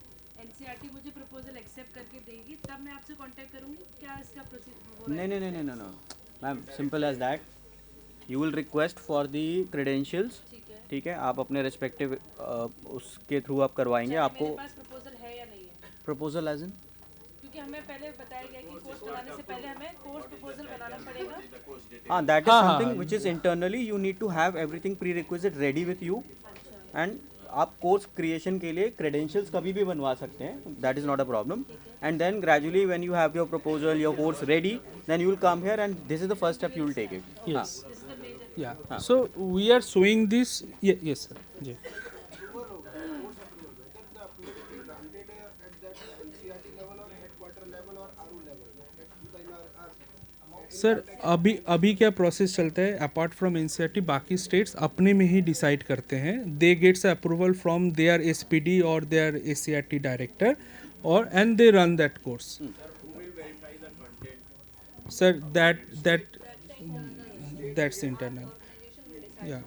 NCERT मुझे प्रपोजल एक्सेप्ट करके देगी, तब मैं आपसे कांटेक्ट करूंगी. क्या इसका procedure? No, ma'am, simple as that. You will request for the credentials. ठीक है, आप अपने रेस्पेक्टिव उसके थ्रू आप करवाएंगे. आपको मेरे पास प्रपोजल है या नहीं है? प्रपोजल एज इन, क्योंकि हमें पहले बताया गया कि कोर्स बनाने से पहले हमें कोर्स प्रपोजल बनाना पड़ेगा. हाँ, that is something which is internally you need to have everything prerequisite ready with you. And आप कोर्स क्रिएशन के लिए क्रेडेंशियल्स कभी भी बनवा सकते हैं, that is not a problem. And then gradually when you have your proposal, your course ready, then you will come here and this is the first step you will take it. Yes. Yeah. So we are showing this. Yes, sir. जी. Sir अभी क्या process चलता है, apart from NCERT बाकी states अपने में ही decide करते हैं. They gets approval from their SPD और देयर ACRT डायरेक्टर, और and they run that course. Sir that's internal. Yeah.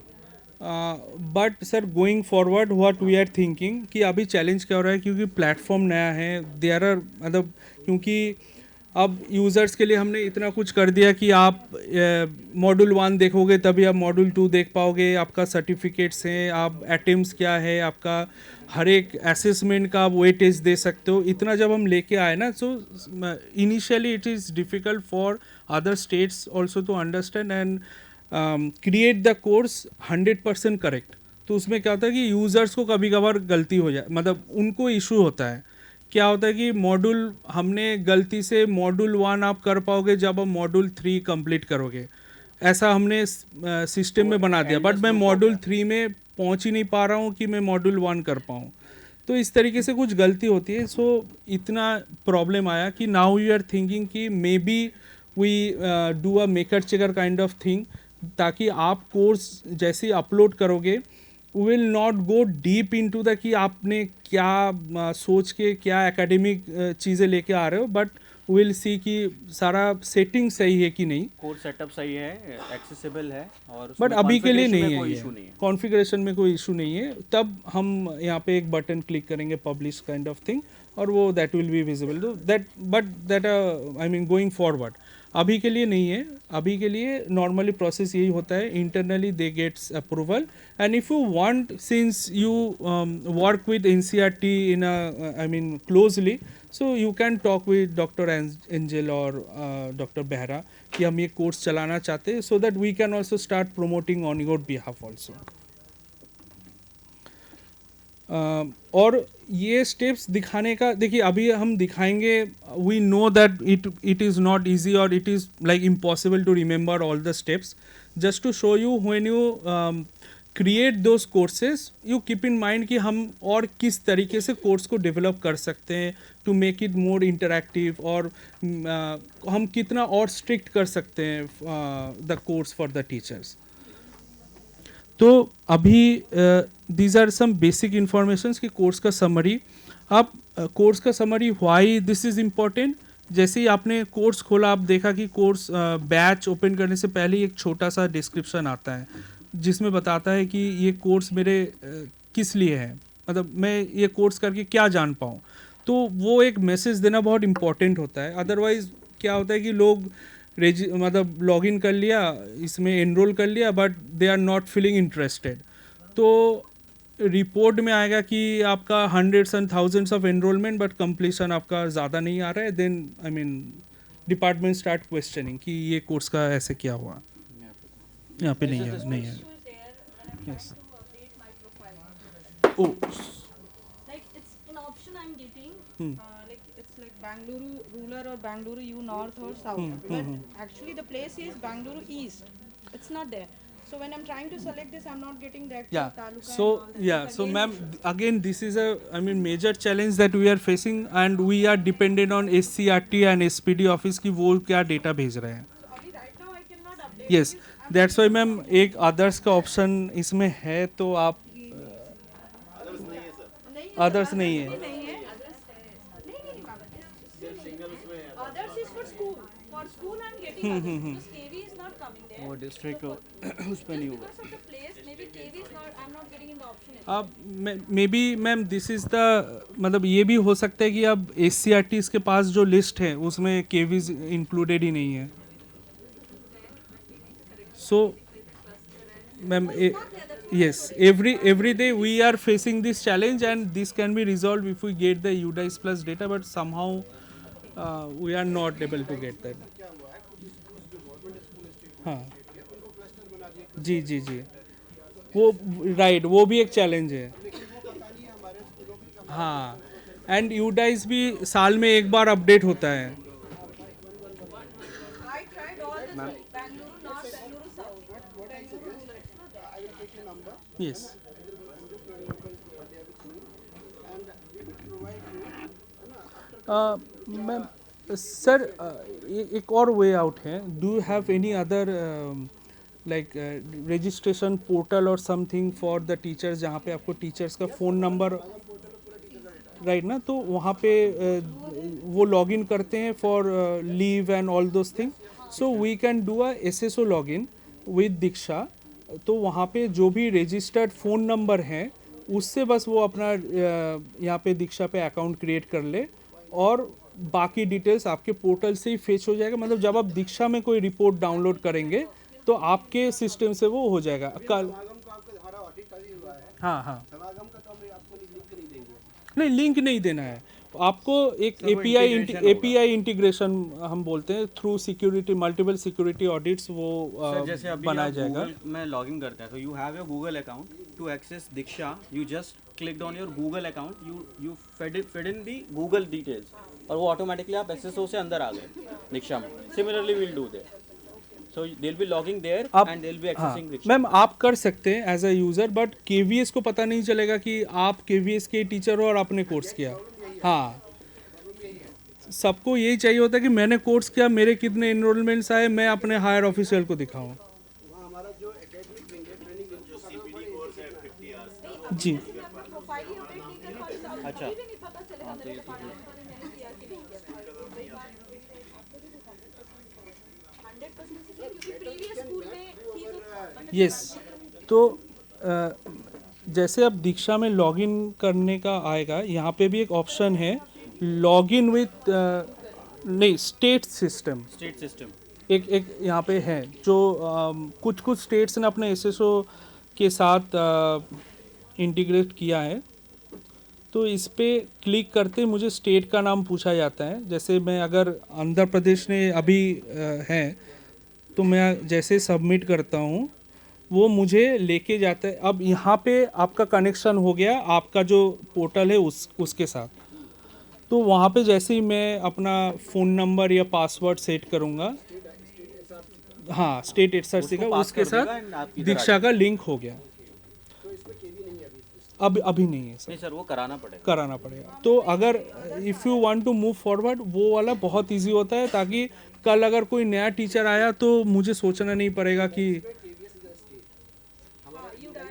But sir going forward what we are thinking कि अभी चैलेंज क्या हो रहा है, क्योंकि प्लेटफॉर्म नया है. देयर आर मतलब क्योंकि अब यूज़र्स के लिए हमने इतना कुछ कर दिया कि आप मॉड्यूल 1 देखोगे तभी आप मॉड्यूल 2 देख पाओगे. आपका सर्टिफिकेट्स हैं, आप अटेम्प्ट्स क्या है, आपका हर एक असेसमेंट का आप वेटेज दे सकते हो. इतना जब हम लेके आए ना, so initially it is difficult for other states also to understand and create the course 100% correct. तो उसमें क्या होता है कि यूज़र्स को कभी कभार गलती हो जाए, मतलब उनको इशू होता है. क्या होता है कि मॉड्यूल हमने गलती से मॉड्यूल 1 आप कर पाओगे जब आप मॉड्यूल 3 कंप्लीट करोगे, ऐसा हमने सिस्टम में बना दिया, बट मैं मॉड्यूल 3 में पहुंच ही नहीं पा रहा हूं कि मैं मॉड्यूल 1 कर पाऊं. तो इस तरीके से कुछ गलती होती है. सो इतना प्रॉब्लम आया कि नाउ यू आर थिंकिंग कि maybe we do a maker checker kind of thing, ताकि आप कोर्स जैसे अपलोड करोगे will not go deep into the कि आपने क्या सोच के क्या एकेडमिक चीज़ें लेके आ रहे हो, बट विल सी कि सारा सेटिंग सही है कि नहीं, कोर्स सेटअप सही है, एक्सेसिबल है, और बट अभी के लिए नहीं है. कोई ये इशू नहीं है, कॉन्फ़िगरेशन में कोई इशू नहीं है. तब हम यहाँ पे एक बटन क्लिक करेंगे पब्लिश काइंड ऑफ थिंग, और वो दैट विल बी विजिबल. तो that I mean going forward अभी के लिए नहीं है. अभी के लिए नॉर्मली प्रोसेस यही होता है, internally they gets approval, and if you want, since you work with NCERT in I mean closely, so you can talk with doctor Angel और डॉक्टर बेहरा कि हम ये कोर्स चलाना चाहते हैं, so that we can also start promoting on your behalf also. और ये steps दिखाने का देखिए अभी हम दिखाएंगे. We know that it is not easy और it is like impossible to remember all the steps. Just to show you when you create those courses you keep in mind कि हम और किस तरीके से कोर्स को डेवलप कर सकते हैं to make it more interactive, और हम कितना और स्ट्रिक्ट कर सकते हैं the course for the teachers. तो अभी these are some basic informations कि कोर्स का समरी. अब कोर्स का summary why this is important. जैसे ही आपने कोर्स खोला आप देखा कि कोर्स बैच ओपन करने से पहले ही एक छोटा सा डिस्क्रिप्शन आता है जिसमें बताता है कि ये कोर्स मेरे किस लिए है, मतलब मैं ये कोर्स करके क्या जान पाऊँ. तो वो एक मैसेज देना बहुत इम्पॉर्टेंट होता है. अदरवाइज़ क्या होता है कि लोग मतलब लॉग इन कर लिया, इसमें एनरोल कर लिया, but they are not feeling interested. तो रिपोर्ट में आएगा कि आपका hundreds and thousands of enrolment but completion आपका ज़्यादा नहीं आ रहा है. Then I mean department start questioning कि ये कोर्स का ऐसे क्या हुआ. यहाँ पे नहीं है, नहीं है. Yes. Oh. Like it's an option I'm getting. Like it's like Bangalore rural or Bangalore U north or south. But actually the place is Bangalore east. It's not there. So when I'm trying to select this, I'm not getting that Yeah. taluka So and all that. yeah. It's So again ma'am, again this is a major challenge that we are facing and we are dependent on SCRT and SPD office कि वो क्या data भेज रहे हैं. So abhi right now I cannot update. Yes. That's why ma'am एक others का option इसमें है तो आप अदर्स नहीं है. नहीं है. Others is for school. For school I'm getting others because KV is not coming there. वो डिस्ट्रिक्ट उस पर नहीं हुआ. Because of the place, maybe KV is not. I'm not getting in the option. अब may be ma'am this is the मतलब ये भी हो सकता है कि अब SCRTs के पास जो लिस्ट है उसमें KVs इंक्लूडेड ही नहीं है. So, ma'am, yes, every day we are facing this challenge, and this can be resolved if we get the UDICE plus data, but somehow we are not able to get that. हाँ जी जी जी वो right वो भी एक challenge है. हाँ and UDICE भी साल में एक बार अपडेट होता है. I tried all the Bangalore North, Bangalore South. Yes. Ma'am sir एक और वे आउट है. Do you have any other like registration portal और समथिंग फॉर द टीचर्स जहाँ पे आपको टीचर्स का फ़ोन नंबर राइट ना, तो वहाँ पे वो लॉग इन करते हैं for leave and all those thing. So we can do a SSO log in with Diksha. तो वहाँ पे जो भी रजिस्टर्ड फ़ोन नंबर हैं उससे बस वो अपना यहाँ पे दीक्षा पे अकाउंट क्रिएट कर ले और बाकी डिटेल्स आपके पोर्टल से ही फेच हो जाएगा. मतलब जब आप दीक्षा में कोई रिपोर्ट डाउनलोड करेंगे तो आपके सिस्टम से वो हो जाएगा. कल हाँ हाँ नहीं लिंक नहीं देना है आपको. एक API इंटीग्रेशन हम बोलते हैं through security multiple security audits वो जैसे अभी बनाया जाएगा. Google में लॉगिन करता है तो you have your Google account to access Diksha. You just clicked on your Google account, you fed in the Google details और वो ऑटोमेटिकली आप SSO से अंदर आ गए दीक्षा में. Similarly will do their. So they'll be logging there and they'll be accessing Diksha. Ma'am आप कर सकते हैं as a user, but KVS को पता नहीं चलेगा कि आप KVS के टीचर हो और आपने कोर्स किया. हाँ सबको यही चाहिए होता है कि मैंने कोर्स किया, मेरे कितने एनरोलमेंट्स आए, मैं अपने हायर ऑफिशियल को दिखाऊं. जी प्रोफाइल ही अपडेट नहीं कर पा रही. अच्छा अभी भी नहीं पता चलेगा मेरे को डिपार्टमेंट में मैंने किया कि नहीं किया. 100% क्योंकि प्रीवियस स्कूल में थी तो यस. तो जैसे अब दीक्षा में लॉगिन करने का आएगा, यहाँ पे भी एक ऑप्शन है लॉगिन विथ नहीं स्टेट सिस्टम. एक यहाँ पे है जो कुछ स्टेट्स ने अपने SSO के साथ इंटीग्रेट किया है. तो इस पे क्लिक करते मुझे स्टेट का नाम पूछा जाता है. जैसे मैं अगर आंध्र प्रदेश ने अभी है तो मैं जैसे सबमिट करता हूँ वो मुझे लेके जाता है। अब यहाँ पे आपका कनेक्शन हो गया आपका जो पोर्टल है उसके साथ। तो वहाँ पे जैसे ही मैं अपना फ़ोन नंबर या पासवर्ड सेट करूँगा, हाँ स्टेट एसआरसी का, उसके साथ दीक्षा का लिंक हो गया। अभी नहीं है सर। नहीं सर, वो कराना पड़ेगा। तो अगर if you want to move forward, वो वाला बहुत इजी होता है, ताकि कल अगर कोई नया टीचर आया तो मुझे सोचना नहीं पड़ेगा कि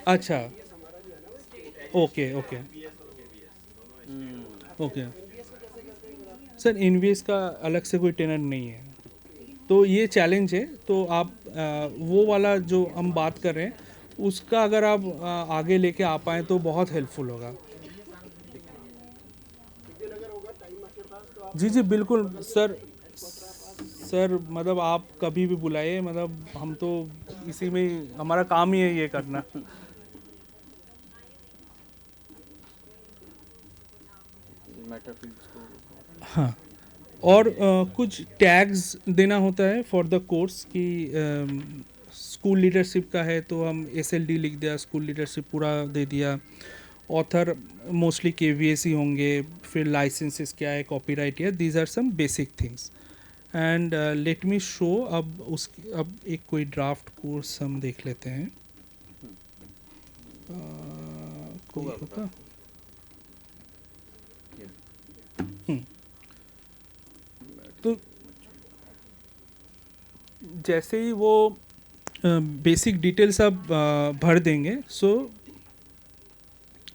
अच्छा ओके सर एनवीएस का अलग से कोई टेनर नहीं है, तो ये चैलेंज है। तो आप वो वाला जो हम बात कर रहे हैं उसका अगर आप आगे लेके आ पाएँ तो बहुत हेल्पफुल होगा। जी बिल्कुल सर मतलब आप कभी भी बुलाइए, मतलब हम तो इसी में हमारा काम ही है ये करना। हाँ, और कुछ टैग्स देना होता है फॉर द कोर्स की स्कूल लीडरशिप का है तो हम SLD लिख दिया, स्कूल लीडरशिप पूरा दे दिया। ऑथर मोस्टली KVS ही होंगे, फिर लाइसेंसेस क्या है, कॉपीराइट है, these are some basic things. And let me show अब एक कोई ड्राफ्ट कोर्स हम देख लेते हैं। कोई होगा तो जैसे ही वो बेसिक डिटेल्स आप भर देंगे, so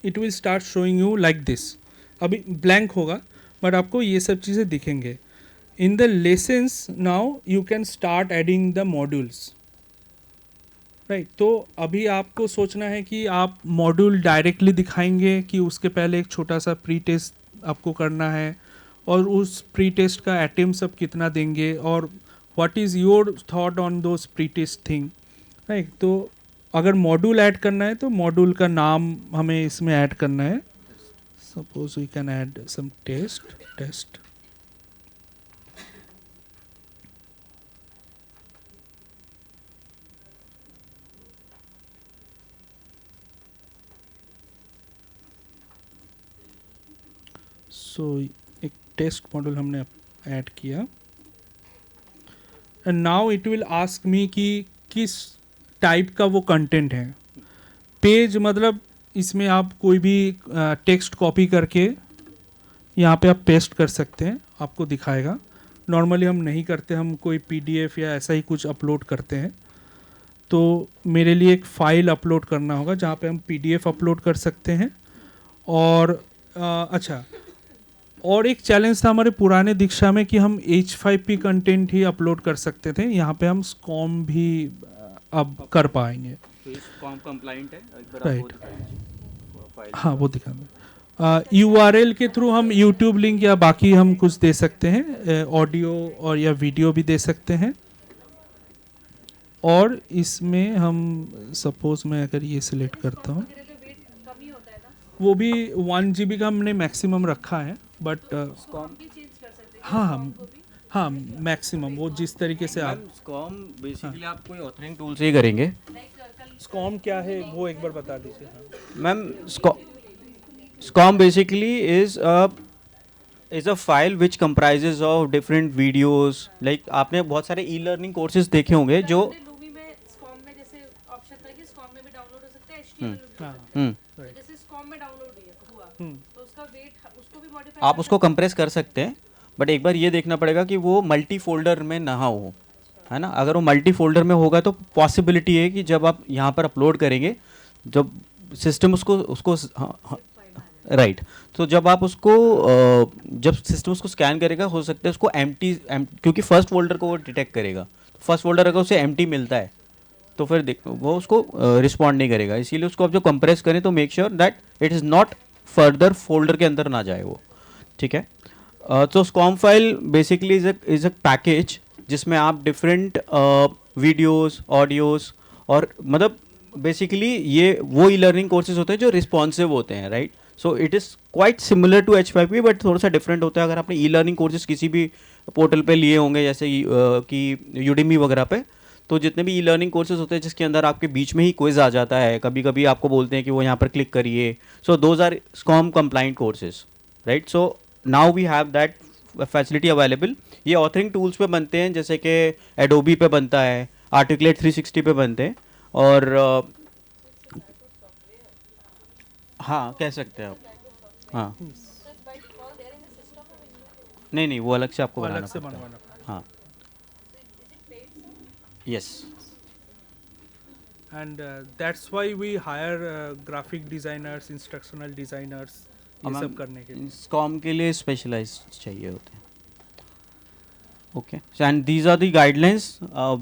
it will start showing you like this. अभी ब्लैंक होगा बट आपको ये सब चीज़ें दिखेंगे। In the lessons now you can start adding the modules, right. तो अभी आपको सोचना है कि आप मॉड्यूल डायरेक्टली दिखाएंगे कि उसके पहले एक छोटा सा प्री टेस्ट आपको करना है, और उस प्री टेस्ट का अटेम्प्ट सब कितना देंगे, और what is your thought on those pre test thing, right. तो अगर मॉड्यूल ऐड करना है तो मॉड्यूल का नाम हमें इसमें ऐड करना है। Suppose we can add some test. So एक टेस्ट मॉड्यूल हमने ऐड किया, and now it will ask me कि किस टाइप का वो कंटेंट है। पेज मतलब इसमें आप कोई भी टेक्स्ट कॉपी करके यहाँ पे आप पेस्ट कर सकते हैं, आपको दिखाएगा। नॉर्मली हम नहीं करते, हम कोई PDF या ऐसा ही कुछ अपलोड करते हैं। तो मेरे लिए एक फ़ाइल अपलोड करना होगा जहाँ पे हम PDF अपलोड कर सकते हैं। और अच्छा, और एक चैलेंज था हमारे पुराने दीक्षा में कि हम H5P कंटेंट ही अपलोड कर सकते थे, यहाँ पे हम SCORM भी अब कर पाएंगे। तो SCORM कंप्लाइंट है, एक बार राइट, फाइल हाँ वो दिखा दें। URL के थ्रू हम YouTube लिंक या बाकी हम कुछ दे सकते हैं, ऑडियो और या वीडियो भी दे सकते हैं। और इसमें हम सपोज मैं अगर ये सिलेक्ट करता हूँ, वो भी 1 GB का हमने मैक्सिमम रखा है, बट हाँ मैक्सिमम वो जिस तरीके से आप SCORM बेसिकली आप कोई ऑथरिंग टूल से ही करेंगे। SCORM क्या है वो एक बार बता दीजिए। हाँ ma'am, SCORM basically is a file which comprises of different videos, like आपने बहुत सारे e-learning courses देखे होंगे जो लूमी में SCORM में जैसे ऑप्शन था कि SCORM में भी डाउनलोड हो सकता है, HTML तो जैसे SCORM में डाउनलोड हुआ तो उसका वेट उसको भी मॉडिफाई आप उसको कंप्रेस कर सकते हैं, बट एक बार ये देखना पड़ेगा कि वो मल्टी फोल्डर में ना हो, है ना। अगर वो मल्टी फोल्डर में होगा तो पॉसिबिलिटी है कि जब आप यहाँ पर अपलोड करेंगे, जब सिस्टम उसको राइट, तो जब आप उसको जब सिस्टम उसको स्कैन करेगा, हो सकता है उसको एम्प्टी, क्योंकि फर्स्ट फोल्डर को वो डिटेक्ट करेगा। फर्स्ट फोल्डर अगर उसे एम्प्टी मिलता है तो फिर वो उसको रिस्पॉन्ड नहीं करेगा। इसीलिए उसको आप जो कंप्रेस करें तो make sure that it is not further folder के अंदर ना जाए वो, ठीक है। तो SCORM file basically is a package जिसमें आप डिफरेंट वीडियोस, ऑडियोस, और मतलब बेसिकली ये वो ई-लर्निंग कोर्सेज होते हैं जो रिस्पॉन्सिव होते हैं, right. So it is quite similar to H5P, but थोड़ा सा डिफरेंट होता है। अगर आपने ई-लर्निंग कोर्सेज किसी भी पोर्टल पे लिए होंगे जैसे कि Udemy वगैरह पे, तो जितने भी ई लर्निंग कोर्सेज होते हैं जिसके अंदर आपके बीच में ही क्विज आ जाता है, कभी कभी आपको बोलते हैं कि वो यहाँ पर क्लिक करिए, so those are SCORM compliant courses, right. So now we have that facility available. ये ऑथरिंग टूल्स पे बनते हैं, जैसे कि एडोबी पे बनता है, आर्टिकुलेट 360 पे बनते हैं, और हाँ कह सकते हैं आप. हाँ नहीं, वो अलग से आपको वो बनाना अलग से पड़ता है. बनवाना पड़ेगा. हाँ. Yes. And that's why we hire graphic designers, instructional designers, ये सब करने के लिए. स्कॉम के लिए स्पेशलाइज्ड चाहिए होते हैं. Okay, so and these are the guidelines,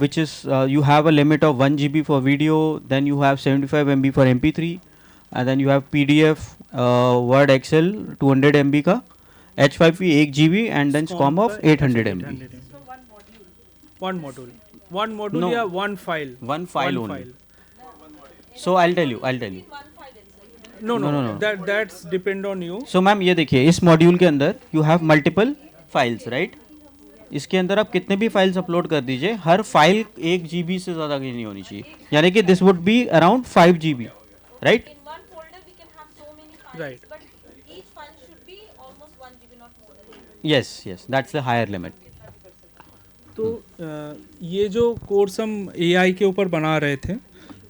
which is you have a limit of 1 GB for video, then you have 75 MB for MP3, and then you have PDF, Word, Excel 200 MB का, H5P 1 GB, and then SCOM of 800 MB. So one module. One module No. या one file. One file One only. file. So I'll tell you. No, No, no, no. That's depend on you. So ma'am ये देखिए, इस module के अंदर you have multiple files, right? इसके अंदर आप कितने भी फाइल्स अपलोड कर दीजिए, हर फाइल 1 GB से ज़्यादा की नहीं होनी चाहिए, यानी कि this would be around 5 GB, right. In one folder we can have so many files, Right. but each file should be almost 1 GB, not more than that. Yes, that's the higher limit. तो ये जो course हम AI के ऊपर बना रहे थे,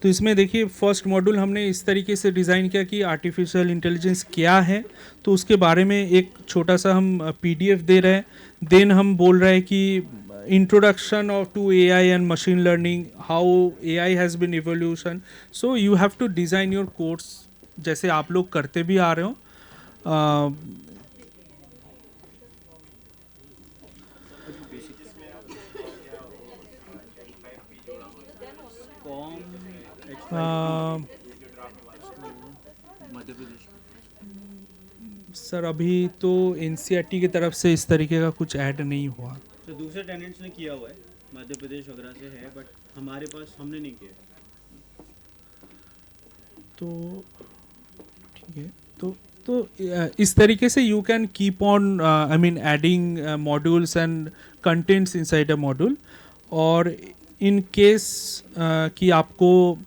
तो इसमें देखिए फर्स्ट मॉड्यूल हमने इस तरीके से डिज़ाइन किया कि आर्टिफिशियल इंटेलिजेंस क्या है, तो उसके बारे में एक छोटा सा हम PDF दे रहे हैं. देन हम बोल रहे हैं कि introduction of to AI and machine learning, how AI has been evolution. So you have to design your course जैसे आप लोग करते भी आ रहे हो. सर अभी तो NCERT की तरफ से इस तरीके का कुछ ऐड नहीं हुआ. तो दूसरे टेनेंट्स ने किया हुआ है, मध्य प्रदेश वगैरह से है, बट हमारे पास हमने नहीं किया. तो ठीक है, तो इस तरीके से you can keep on I mean adding modules and contents inside a module. और इन केस कि आपको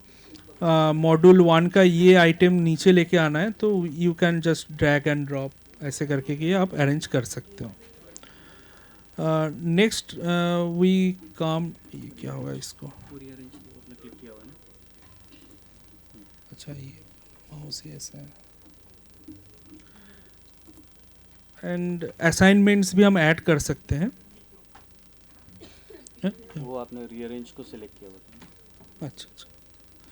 मॉड्यूल 1 का ये आइटम नीचे लेके आना है, तो you can just drag and drop ऐसे करके कि आप अरेंज कर सकते हो. नेक्स्ट वी कम, ये क्या होगा इसको, पूरी अरेंज आपने क्लिक किया हुआ है ना. अच्छा ये माउस ही ऐसा है. एंड असाइनमेंट्स भी हम ऐड कर सकते हैं. वो आपने रीअरेंज को सिलेक्ट किया हुआ था. अच्छा अच्छा.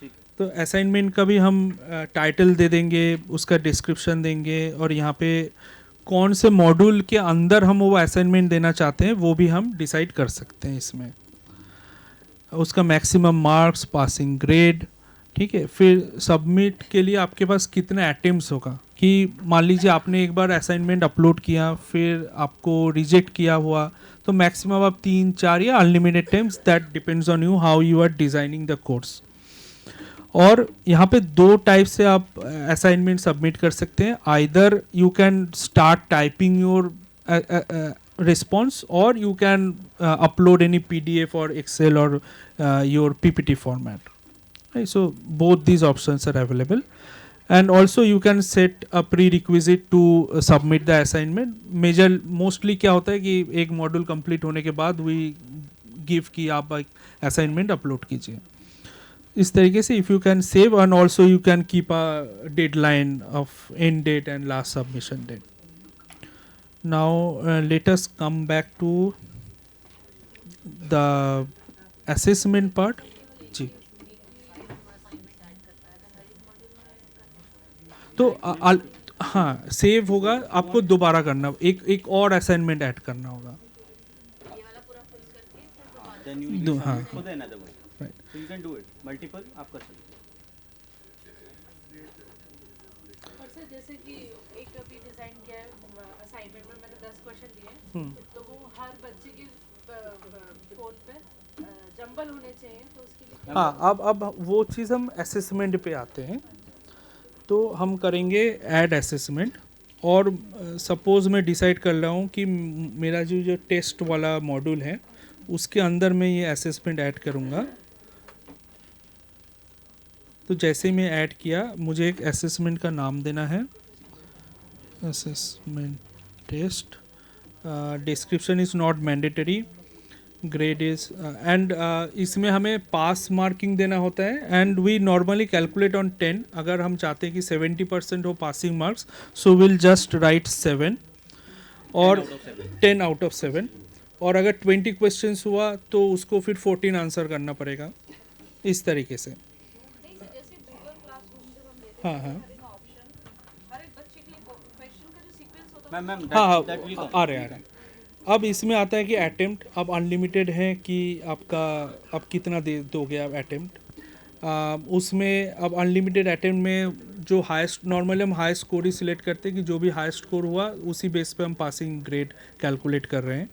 ठीक. तो असाइनमेंट का भी हम टाइटल दे देंगे, उसका डिस्क्रिप्शन देंगे, और यहाँ पे कौन से मॉड्यूल के अंदर हम वो असाइनमेंट देना चाहते हैं वो भी हम डिसाइड कर सकते हैं इसमें. उसका मैक्सिमम मार्क्स, पासिंग ग्रेड, ठीक है. फिर सबमिट के लिए आपके पास कितने अटेम्प्ट्स होगा, कि मान लीजिए आपने एक बार असाइनमेंट अपलोड किया, फिर आपको रिजेक्ट किया हुआ, तो मैक्सिमम आप 3-4 या unlimited times, that depends on you how you are designing the course. और यहाँ पे 2 टाइप से आप असाइनमेंट सबमिट कर सकते हैं. Either you can start typing your response, or you can upload any PDF or Excel or your PPT format. Right? So both these options are available, and also you can set a prerequisite to submit the assignment. Mostly क्या होता है कि एक module complete होने के बाद we give कि आप असाइनमेंट अपलोड कीजिए. इस तरीके से if you can save, and also you can keep a deadline of end date and last submission date. Now let us come back to the assessment part. जी. तो हाँ save होगा, आपको दोबारा करना, एक और असाइनमेंट ऐड करना होगा. Then you will हाँ. submit for the another one. Right. So you can do it. Multiple आप कर सकते हो. और सर जैसे कि एक अभी डिजाइन किया है असाइनमेंट में, मैंने 10 क्वेश्चन दिए, तो वो हर बच्चे के फोन पे जंबल होने चाहिए, तो उसके लिए हाँ, अब वो चीज़ हम असेसमेंट पे आते हैं. तो हम करेंगे ऐड असेसमेंट, और सपोज़ मैं डिसाइड कर रहा हूँ कि मेरा जो टेस्ट वाला मॉड्यूल है उसके अंदर मैं ये असेसमेंट ऐड करूँगा. तो जैसे ही मैं ऐड किया, मुझे एक असेसमेंट का नाम देना है, assessment test, description is not mandatory, grade is and इसमें हमें पास मार्किंग देना होता है and we normally calculate on 10. अगर हम चाहते हैं कि 70% हो passing marks, so will just write 7 और 10 आउट ऑफ 7. और अगर 20 क्वेश्चंस हुआ तो उसको फिर 14 आंसर करना पड़ेगा, इस तरीके से. नहीं सर, जैसे गूगल क्लासरूम जब हम लेते हाँ हैं, हाँ ऑप्शन हर एक बच्चे के लिए क्वेश्चन का जो सीक्वेंस होता है मैम मैम हाँ हाँ आ रहे हैं. अब इसमें आता है कि अटेम्प्ट अब अनलिमिटेड है कि आपका आप कितना दे दोगे आप अटेम्प्ट. उसमें अब अनलिमिटेड अटेम्प्ट में जो हाईएस्ट, नॉर्मली हम हाई स्कोर ही सिलेक्ट करते हैं कि जो भी हाई स्कोर हुआ उसी बेस पे हम पासिंग ग्रेड कैलकुलेट कर रहे हैं.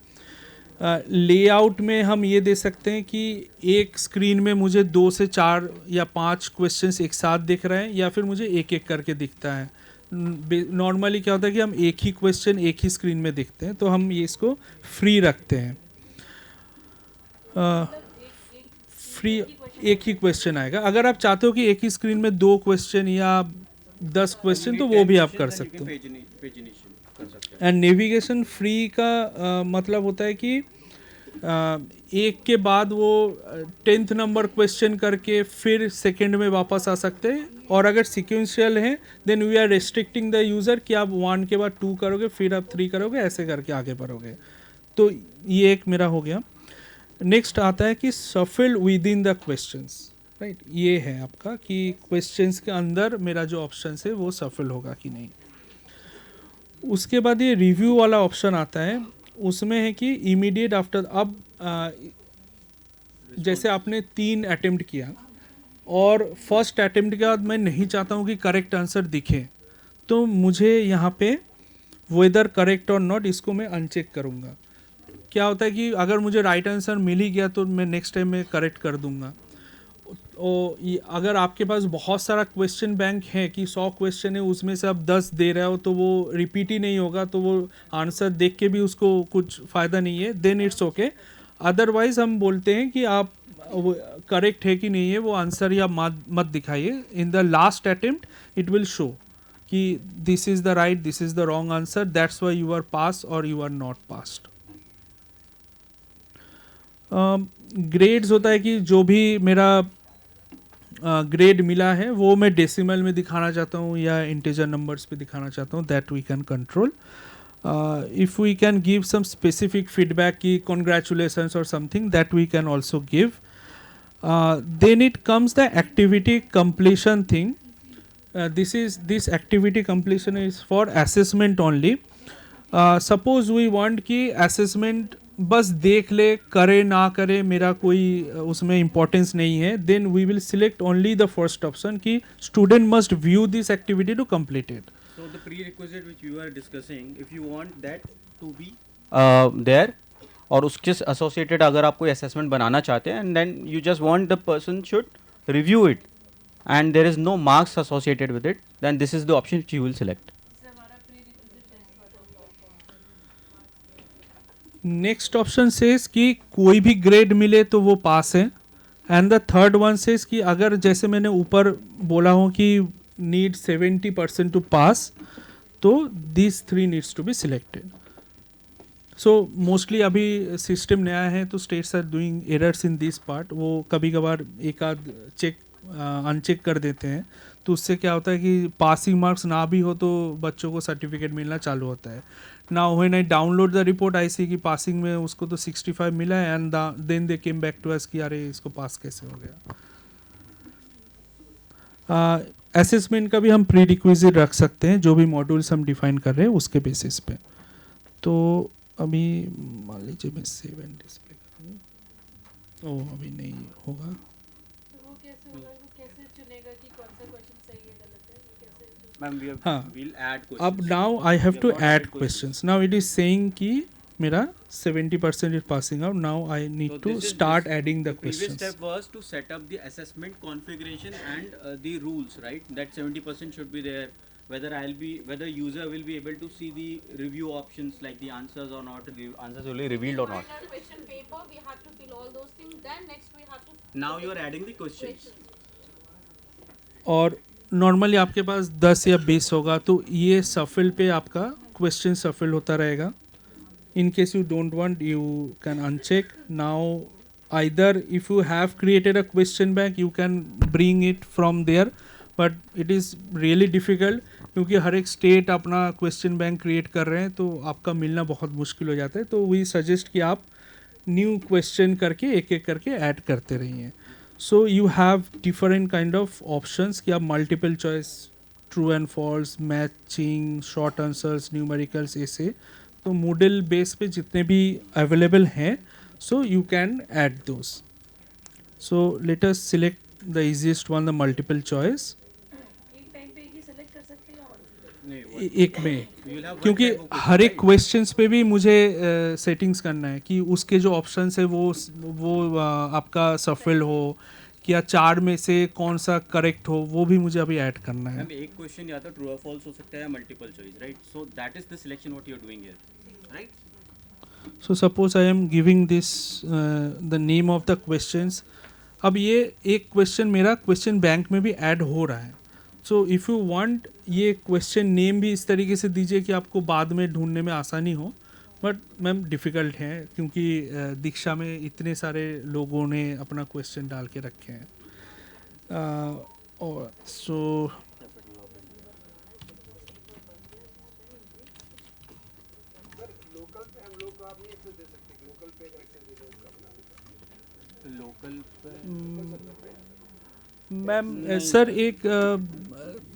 लेआउट में हम ये दे सकते हैं कि एक स्क्रीन में मुझे 2 से 4 या 5 क्वेश्चंस एक साथ दिख रहे हैं या फिर मुझे एक एक करके दिखता है. नॉर्मली क्या होता है कि हम एक ही क्वेश्चन एक ही स्क्रीन में देखते हैं, तो हम ये इसको फ्री रखते हैं. फ्री एक ही क्वेश्चन आएगा. अगर आप चाहते हो कि एक ही स्क्रीन में 2 क्वेश्चन या 10 क्वेश्चन, तो वो भी आप कर सकते हो. एंड नेविगेशन फ्री का मतलब होता है कि एक के बाद वो 10th नंबर क्वेश्चन करके फिर सेकंड में वापस आ सकते हैं. और अगर सिक्वेंशियल है then we are restricting the user कि आप 1 के बाद 2 करोगे, फिर आप 3 करोगे, ऐसे करके आगे बढ़ोगे. तो ये एक मेरा हो गया. नेक्स्ट आता है कि सफल with in the questions, right. ये है आपका कि क्वेश्चंस के अंदर मेरा जो ऑप्शन है वो सफल होगा कि नहीं. उसके बाद ये रिव्यू वाला ऑप्शन आता है. उसमें है कि इमीडिएट आफ्टर, अब जैसे आपने 3 अटेम्प्ट किया और फर्स्ट अटेम्प्ट के बाद मैं नहीं चाहता हूँ कि करेक्ट आंसर दिखे, तो मुझे यहाँ पे वेदर करेक्ट और नॉट, इसको मैं अनचेक करूँगा. क्या होता है कि अगर मुझे राइट आंसर मिल ही गया तो मैं नेक्स्ट टाइम में करेक्ट कर दूँगा. अगर आपके पास बहुत सारा क्वेश्चन बैंक है कि 100 क्वेश्चन है, उसमें से आप 10 दे रहे हो, तो वो रिपीट ही नहीं होगा, तो वो आंसर देख के भी उसको कुछ फ़ायदा नहीं है, देन इट्स ओके. अदरवाइज हम बोलते हैं कि आप करेक्ट है कि नहीं है वो आंसर या मत दिखाइए. In the last attempt it will show कि this is the right, this is the wrong answer, that's why you are pass और you are not passed. Grades होता है कि जो भी मेरा ग्रेड मिला है वो मैं डेसिमल में दिखाना चाहता हूँ या इंटीजर नंबर्स पे दिखाना चाहता हूँ, that we can control. If we can give some specific feedback की कॉन्ग्रेचुलेशंस और something, that we can also give. Then it comes the activity completion thing. This activity completion is for assessment only. Suppose we want कि assessment बस देख ले, करे ना करे मेरा कोई उसमें इम्पोर्टेंस नहीं है, then we will select only the first option कि student must view this activity to complete it. So the prerequisite which you are discussing, if you want that to be there, और उसके associated अगर आप कोई assessment बनाना चाहते हैं, and then you just want the person should review it, and there is no marks associated with it, then this is the option which you will select. Next option says कि कोई भी grade मिले तो वो पास है. And the third one says कि अगर जैसे मैंने ऊपर बोला हूँ कि नीड 70% टू पास, तो this 3 needs to be selected. So mostly अभी सिस्टम नया है तो states are doing errors in this part. वो कभी कभार एक आध चेक अनचेक कर देते हैं, तो उससे क्या होता है कि पासिंग मार्क्स ना भी हो तो बच्चों को सर्टिफिकेट मिलना चालू होता है. Now when I download the report I see कि पासिंग में उसको तो 65 मिला है, and then they came back to us कि अरे इसको पास कैसे हो गया. असेसमेंट का भी हम प्री रिक्विजिट रख सकते हैं, जो भी मॉड्यूल्स हम डिफाइन कर रहे हैं उसके बेसिस पे. तो अभी मान लीजिए मैं सेव एंड डिस्प्ले करूँगा, ओ अभी नहीं होगा. वो कैसे होगा, वो कैसे चुनेगा कि कौन सा क्वेश्चन सही है गलत है, ये कैसे Ma'am, we हाँ. will add questions. अब now I have to add questions. Now it is saying कि मेरा 70% is passing out. Now I need So to this is start adding the The previous questions. step was to set up the assessment configuration and the rules, right? That 70% should be there. Whether user will be able to see the review options like the answers or not, the answers will be revealed or not. Final question paper, we have to fill all those things. Then next we have to Now you are adding the questions. और normally आपके पास 10 या 20 होगा, तो ये सफल पे आपका question सफल होता रहेगा. In case you don't want, you can uncheck. Now either if you have created a question bank, you can bring it from there, but it is really difficult क्योंकि हर एक स्टेट अपना क्वेश्चन बैंक क्रिएट कर रहे हैं, तो आपका मिलना बहुत मुश्किल हो जाता है. तो वी सजेस्ट कि आप न्यू क्वेश्चन करके एक एक करके ऐड करते रहिए. So you have different kind of options कि आप multiple choice, true and false, matching, short answers, numericals, ऐसे. तो मूडल बेस पे जितने भी अवेलेबल हैं, so you can add those. So let us select the easiest one, the multiple choice. एक time पे एक ही सेलेक्ट कर सकते हैं और एक में, क्योंकि हर एक क्वेश्चंस पे भी मुझे सेटिंग्स करना है कि उसके जो ऑप्शंस है वो आपका सफल हो, या 4 में से कौन सा करेक्ट हो, वो भी मुझे अभी ऐड करना है. मैम एक क्वेश्चन या तो ट्रू और फॉल्स हो सकता है या multiple choice, right? So that is the selection what you are doing here, right? So suppose I am giving this the name of the questions. अब ये एक क्वेश्चन मेरा क्वेश्चन बैंक में भी ऐड हो रहा है. सो इफ़ यू वांट, ये क्वेश्चन नेम भी इस तरीके से दीजिए कि आपको बाद में ढूंढने में आसानी हो. बट मैम डिफ़िकल्ट है क्योंकि दीक्षा में इतने सारे लोगों ने अपना क्वेश्चन डाल के रखे हैं. और सो लोकल पे हम लोग आप नहीं एक्सेस दे सकते. लोकल पे अगर एक्सेस दे दो उसका बनाने का. लोकल मैम सर एक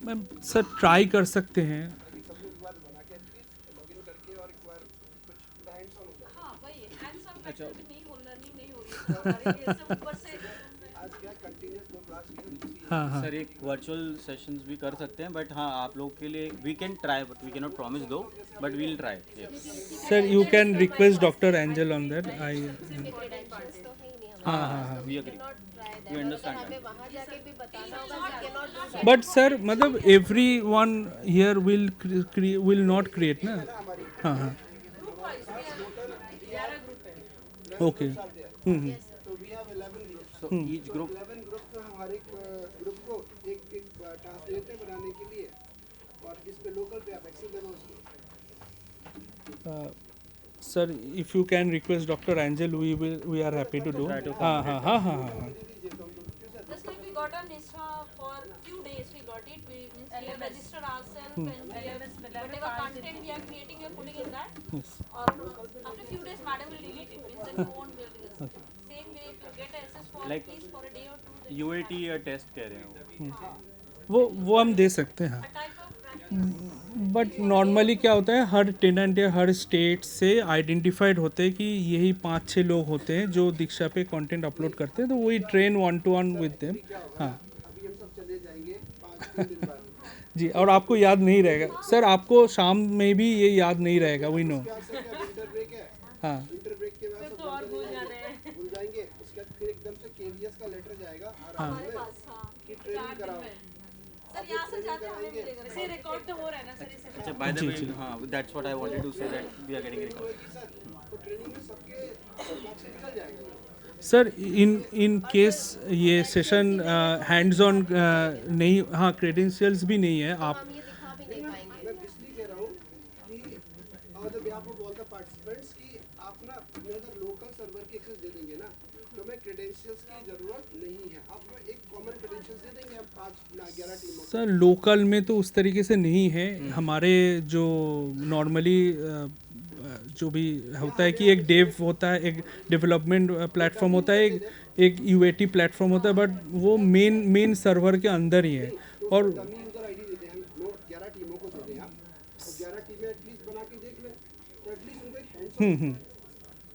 मैम सर ट्राई कर सकते हैं. सब लोग बार बना के एटलीस्ट लॉगिन करके और एक बार कुछ हैंड्स ऑन हो जाए. हाँ वही हैंड्स ऑन फैक्टर भी नहीं हो, लर्निंग नहीं हो रही है तो हमारे लिए सब ऊपर से आज क्या कंटिन्यूअस 2 क्लास की. हाँ हाँ. सर एक वर्चुअल सेशंस भी कर सकते हैं, बट हाँ आप लोग के लिए we can try, but we can not promise दो, but we will try. Sir you can request doctor angel on that. I हाँ हाँ हाँ. We agree, we understand. But sir मतलब every one here will not create ना. हाँ हाँ. Okay. तो we have 11 groups. So each group 11 group में हम हर एक ग्रुप को एक एक टास्क देते हैं बनाने के लिए, और इस पे लोकल पे आप एक्सेस देना उसको. Sir if you can request doctor Angel, we are happy to do. हाँ हाँ हाँ हाँ हाँ. just like we got a NISHA for few days we got it, we have registered ourselves and we have whatever content we are creating we are putting in that, or after few days madam will delete it, means that you won't be able to see. Same way if you get access for Like at least for a day or two, then UAT test कह रहे हैं वो हम दे सकते हैं. a type of practice. But normally क्या होता है, हर टेनेंट या हर स्टेट से आइडेंटिफाइड होते हैं कि यही 5-6 लोग होते हैं जो दीक्षा पे कंटेंट अपलोड करते हैं, तो वही ट्रेन 1-to-1 विद देम. हाँ अभी हम सब चले जाएंगे 5 दिन बाद. जी. और आपको याद नहीं रहेगा सर, आपको शाम में भी ये याद नहीं रहेगा, वी नो. विंटर ब्रेक है. हाँ विंटर ब्रेक के बाद तो और भूल जाने हैं. भूल जाएंगे. उसके बाद फिर एकदम से केवीएस का लेटर जाएगा हमारे पास हाँ कि ट्रेनिंग कराओ. सर यहाँ से जाते हमें मिलेगा ऐसे रिकॉर्ड तो हो रहा है ना सर इसे. अच्छा बाय द वे, हाँ that's what I wanted to say that we are getting record. तो ट्रेनिंग में सबके दिमाग से निकल जाएगा. सर इन केस ये सेशन हैंड्स ऑन नहीं, हाँ क्रेडेंशियल्स भी नहीं है. आप मैं इसलिए कह रहा हूँ कि on the behalf of all the participants कि आप ना अपने अगर लोकल सर्वर की एक्सेस दे देंगे ना, तो हमें क्रेडेंशियल्स की ज़रूरत नहीं है. आप एक कॉमन क्रेडेंशियल्स दे देंगे हम 5-11 टीमों को. सर लोकल में तो उस तरीके से नहीं है. हमारे जो नॉर्मली जो भी होता है कि एक डेव होता है, एक डेवलपमेंट प्लेटफॉर्म होता है, एक यूएटी प्लेटफॉर्म होता है, बट वो मेन सर्वर के अंदर ही है. और डमी यूज़र आईडी देते हैं हम लोग 11 टीमों को देते हैं. आप और 11 टीमें एटलीस्ट बना के देख लें, तो एटलीस्ट उनको एक हैंड्स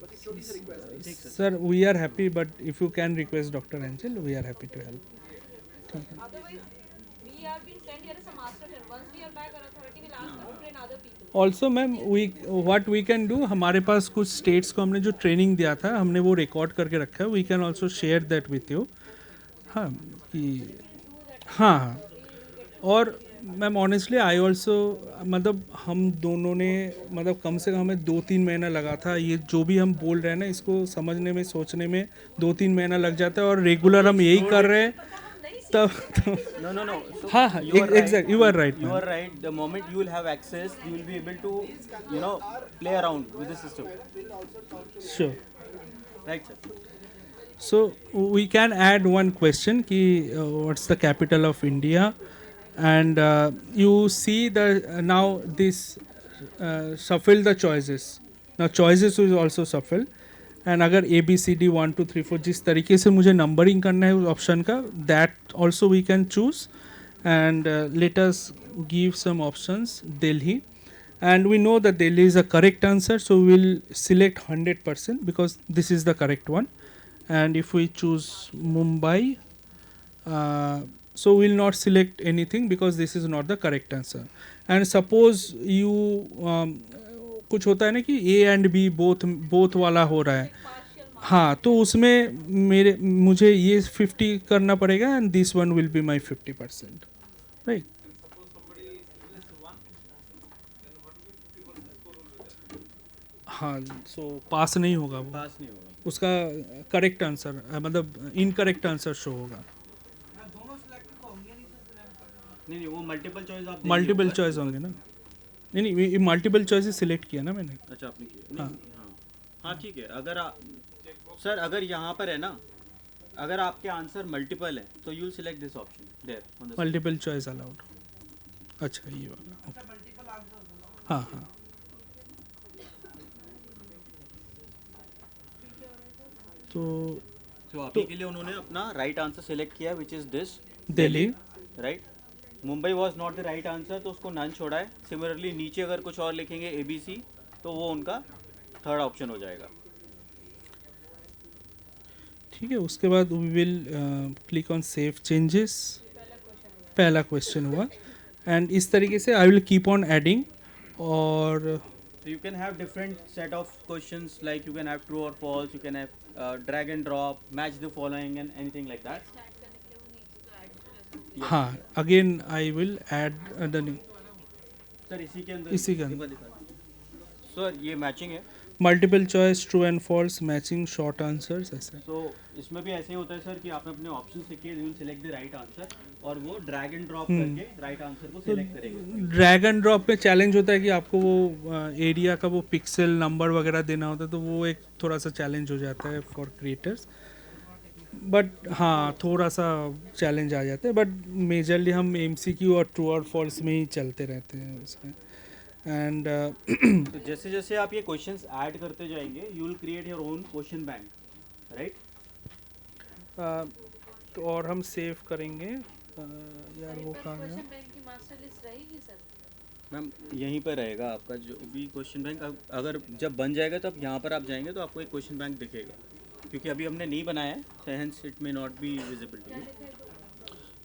बस एक छोटी सी रिक्वेस्ट है. Sir we are happy, but if you can request doctor Angel, we are happy to help. otherwise we are being sent here as a master trainer. Once we are back, our authority will ask us to train other people. Also ma'am what we can do, हमारे पास कुछ states को हमने जो training दिया था, हमने वो रिकॉर्ड करके रखा है. We can also share that with you. हाँ कि हाँ हाँ. और मैम ऑनेस्टली आई ऑल्सो, मतलब हम दोनों ने मतलब कम से कम हमें 2-3 महीना लगा था. ये जो भी हम बोल रहे हैं ना, इसको समझने में सोचने में 2-3 महीना लग जाता है, और रेगुलर हम यही कर रहे हैं. तब No, no, no. So हाँ हाँ you are right. exact you are right You man. are right. The moment you will have access, you will be able to, play around with the system. Sure. Right, sir. So we can add one question ki what's the capital of India, and you see the now this shuffle the choices. Now choices will also shuffle, and अगर A B C D 1 2 3 4 जिस तरीके से मुझे numbering करना है उस option का, that also we can choose, and let us give some options. Delhi, and we know that Delhi is a correct answer, so we will select 100% because this is the correct one. And if we choose Mumbai, so we will not select anything because this is not the correct answer. And suppose you कुछ होता है ना कि A and B both वाला हो रहा है, हाँ, तो उसमें मुझे ये 50 करना पड़ेगा and this one will be my 50%, right? हाँ, so पास नहीं होगा वो, पास नहीं होगा. उसका करेक्ट आंसर मतलब इनकरेक्ट आंसर शो होगा. नहीं, वो मल्टीपल चॉइस आप मल्टीपल चॉइस होंगे ना. नहीं मल्टीपल चॉइस सिलेक्ट किया ना मैंने. अच्छा, आपने किया. हाँ, ठीक है. अगर यहाँ पर है ना, अगर आपके आंसर मल्टीपल है तो you select this option there. Multiple choice allowed. अच्छा, ये वाला. हाँ हाँ. तो अभी के लिए उन्होंने अपना राइट आंसर सेलेक्ट किया which is this Delhi, right. Mumbai was not the right answer, तो उसको नन छोड़ा है. सिमिलरली नीचे अगर कुछ और लिखेंगे ABC, तो वो उनका थर्ड ऑप्शन हो जाएगा. ठीक है. उसके बाद we will click on save changes. पहला क्वेश्चन हुआ, एंड इस तरीके से I will keep on adding. और So you can have different set of questions, like you can have true or false, you can have drag and drop, match the following and anything like that. हाँ, again I will add the sir इसी के अंदर sir ये matching है. Multiple choice, true and false, matching, short answers, ऐसे. तो इसमें भी ऐसे ही होता है सर कि आपने अपने ऑप्शन लिखे, you will select the right answer और वो ड्रैग एंड ड्रॉप करके राइट आंसर को सिलेक्ट करेगा. ड्रैग एंड ड्रॉप में चैलेंज होता है कि आपको वो एरिया का वो पिक्सल नंबर वगैरह देना होता है, तो वो एक थोड़ा सा चैलेंज हो जाता है फॉर क्रिएटर्स. बट हाँ, थोड़ा सा चैलेंज आ जाता है, बट मेजरली हम MCQ और ट्रू और फॉल्स में ही चलते रहते हैं उसमें. एंड तो जैसे जैसे आप ये क्वेश्चंस ऐड करते जाएंगे, you will create your own question bank, right. तो और हम सेव करेंगे. यार वो कहाँ गया? क्वेश्चन बैंक की मास्टर लिस्ट रहेगी सर? मैम यहीं पर रहेगा आपका जो भी क्वेश्चन बैंक. अगर जब बन जाएगा तो यहाँ पर आप जाएंगे तो आपको एक क्वेश्चन बैंक दिखेगा, क्योंकि अभी हमने नहीं बनाया है, so hence it may not be visible to you.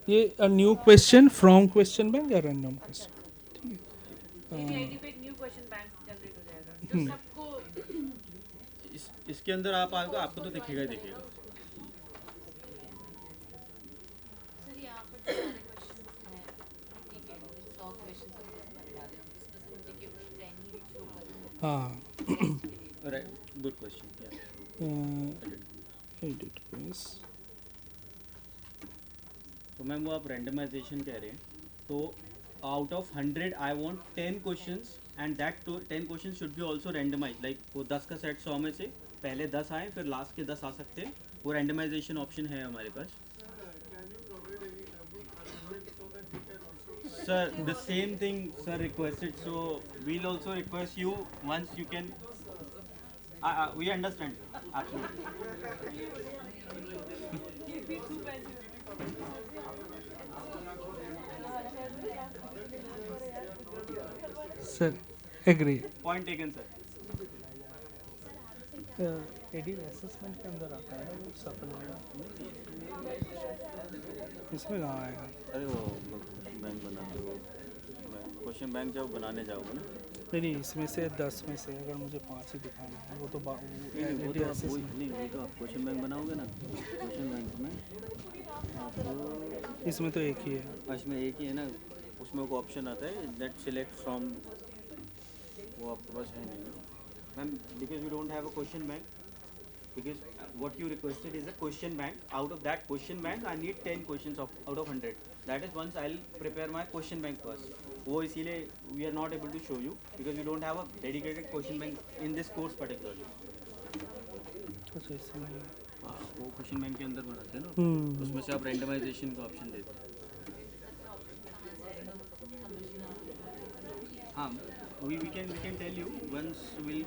ये new question from question bank या रैंडम क्वेश्चन? मेरी आईडी पे एक न्यू क्वेश्चन बैंक जनरेट हो जाएगा जो सबको इसके अंदर आप आएगा, आपको तो दिखेगा ही दिखेगा. सर यहाँ पर जो सारे क्वेश्चंस हैं, ठीक है, 100 क्वेश्चंस मैंने डाले हैं, उसमें से मुझे केवल 10 ही शो कर रहे हैं. हाँ, right, good question. Edit Quess. तो मैम वो आप रेंडमाइजेशन कह रहे हैं, तो out of 100 I want 10 questions and that 10 questions should be also randomise. Like वो 10 का सेट 100 में से पहले 10 आए, फिर लास्ट के 10 आ सकते हैं. वो रेंडमाइजेशन ऑप्शन है हमारे पास. Sir the same thing sir requested, so we'll also request you once you can. We understand absolutely. Sir agree. Point taken sir. Edit assessment के अंदर आता है वो सफल होगा, इसमें कहाँ आएगा? अरे वो क्वेश्चन बैंक बनाते हो, क्वेश्चन बैंक जब बनाने जाओगे ना. नहीं, इसमें से 10 में से अगर मुझे 5 ही दिखाना है, वो तो वो तो आप क्वेश्चन बैंक बनाओगे ना. क्वेश्चन बैंक में आपको इसमें तो एक ही है. इसमें एक ही है ना, उसमें को ऑप्शन आता है दैट सिलेक्ट फ्रॉम, वो आपके पास है नहीं ma'am, because we don't have a question bank, because what you requested is a question bank. Out of that question bank, I need 10 questions out of 100. That is once I'll prepare my question bank first. वो इसीलिए we are not able to show you because we don't have a dedicated question bank in this course particularly. अच्छा इसलिए हाँ, वो question bank के अंदर बनाते हैं ना, उसमें से आप रैंडमाइजेशन का ऑप्शन देते हैं. हाँ, we can tell you once we'll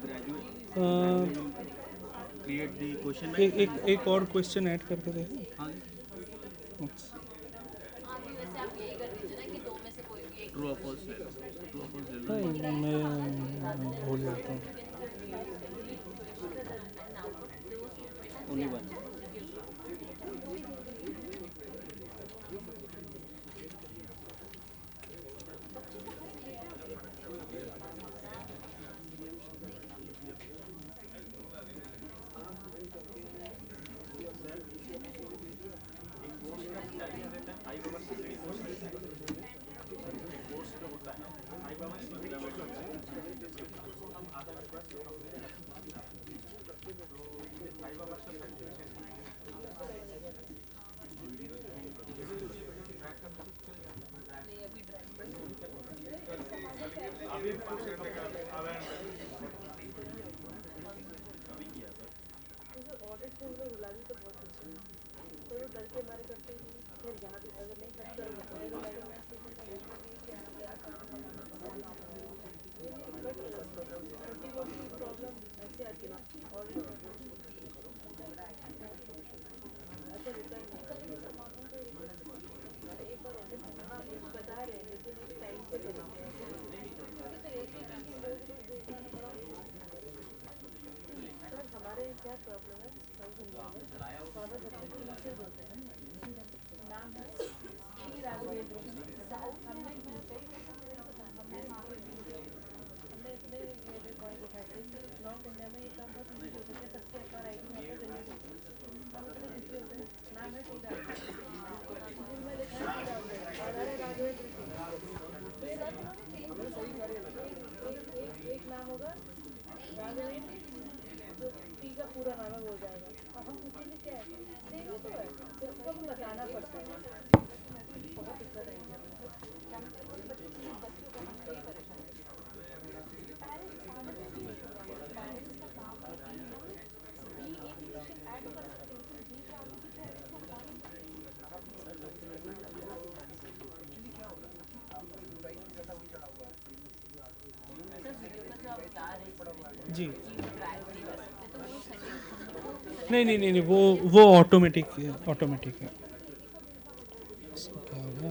graduate, create the question bank. एक और क्वेश्चन ऐड करके दे. हाँ, वैसे आप यही कर दीजिए ना कि दो में से कोई भी एक ट्रू और फॉल्स ले लो. मैं भूल जाता हूँ. Only one. जी नहीं वो ऑटोमेटिक है. इसमें क्या होगा?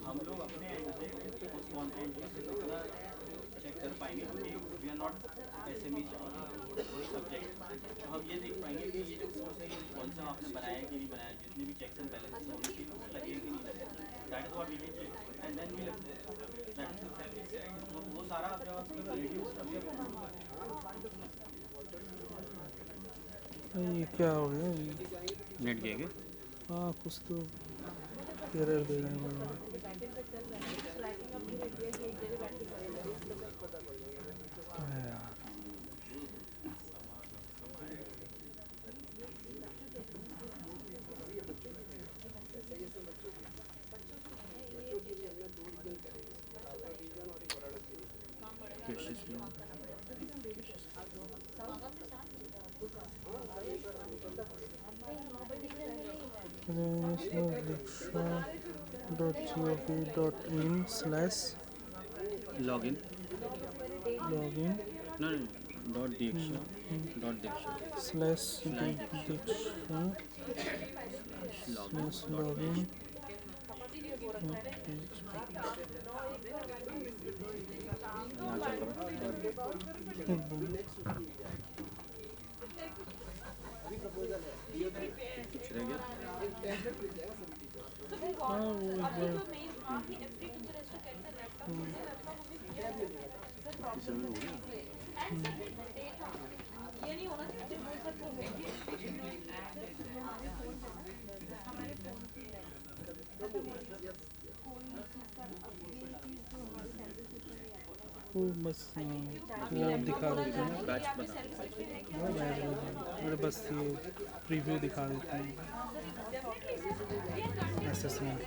हम लोग अपने एंड से उस कंटेंट को कितना चेक कर पाएंगे क्योंकि we are not SME subject. तो हम ये देख पाएंगे कि ये जो कोर्स है ये कौन सा आपने बनाया कि नहीं बनाया, जितने भी चेक्स एंड बैलेंसेस होने चाहिए वो लगे कि नहीं लगे. That is what we can check and then we वो सारा अपने पास क्वालिटी ये क्या हो गया? नेट गए क्या? हाँ कुछ तो एरर दे रहे हैं. Login. login No, no, dot Diksha. Dot Diksha. slash Slash Diksha Login. slash login यहाँ चल रहा है. कुछ रह गया? वो बस चलो अब दिखा देते हैं बैच बना. मेरे बस ये प्रीव्यू दिखा देते हैं असेसमेंट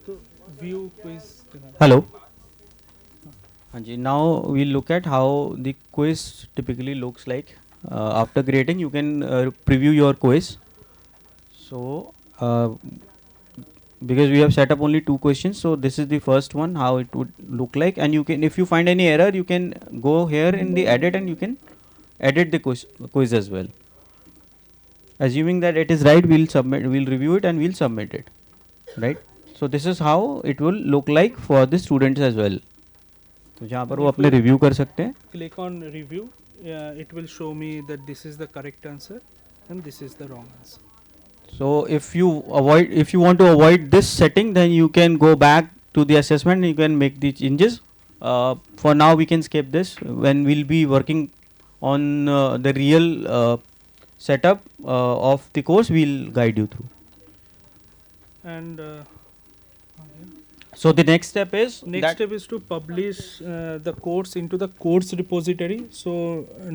तो व्यू क्विज दिखा Hello. Hanji, now we'll look at how the quiz typically looks like. After grading, you can preview your quiz. So, because we have set up only 2 questions, so this is the first one, how it would look like. And you can, if you find any error, you can go here in the edit and you can edit the quiz as well. Assuming that it is right, we'll review it and we'll submit it. Right? So this is how it will look like for the students as well. तो जहाँ पर वो अपने review कर सकते हैं. click on review it will show me that this is the correct answer and this is the wrong answer. So if you want to avoid this setting, then you can go back to the assessment and you can make the changes. For now we can skip this. When we'll be working on the real setup of the course, we'll guide you through. And So the next step is next step is to publish the course into the course repository. So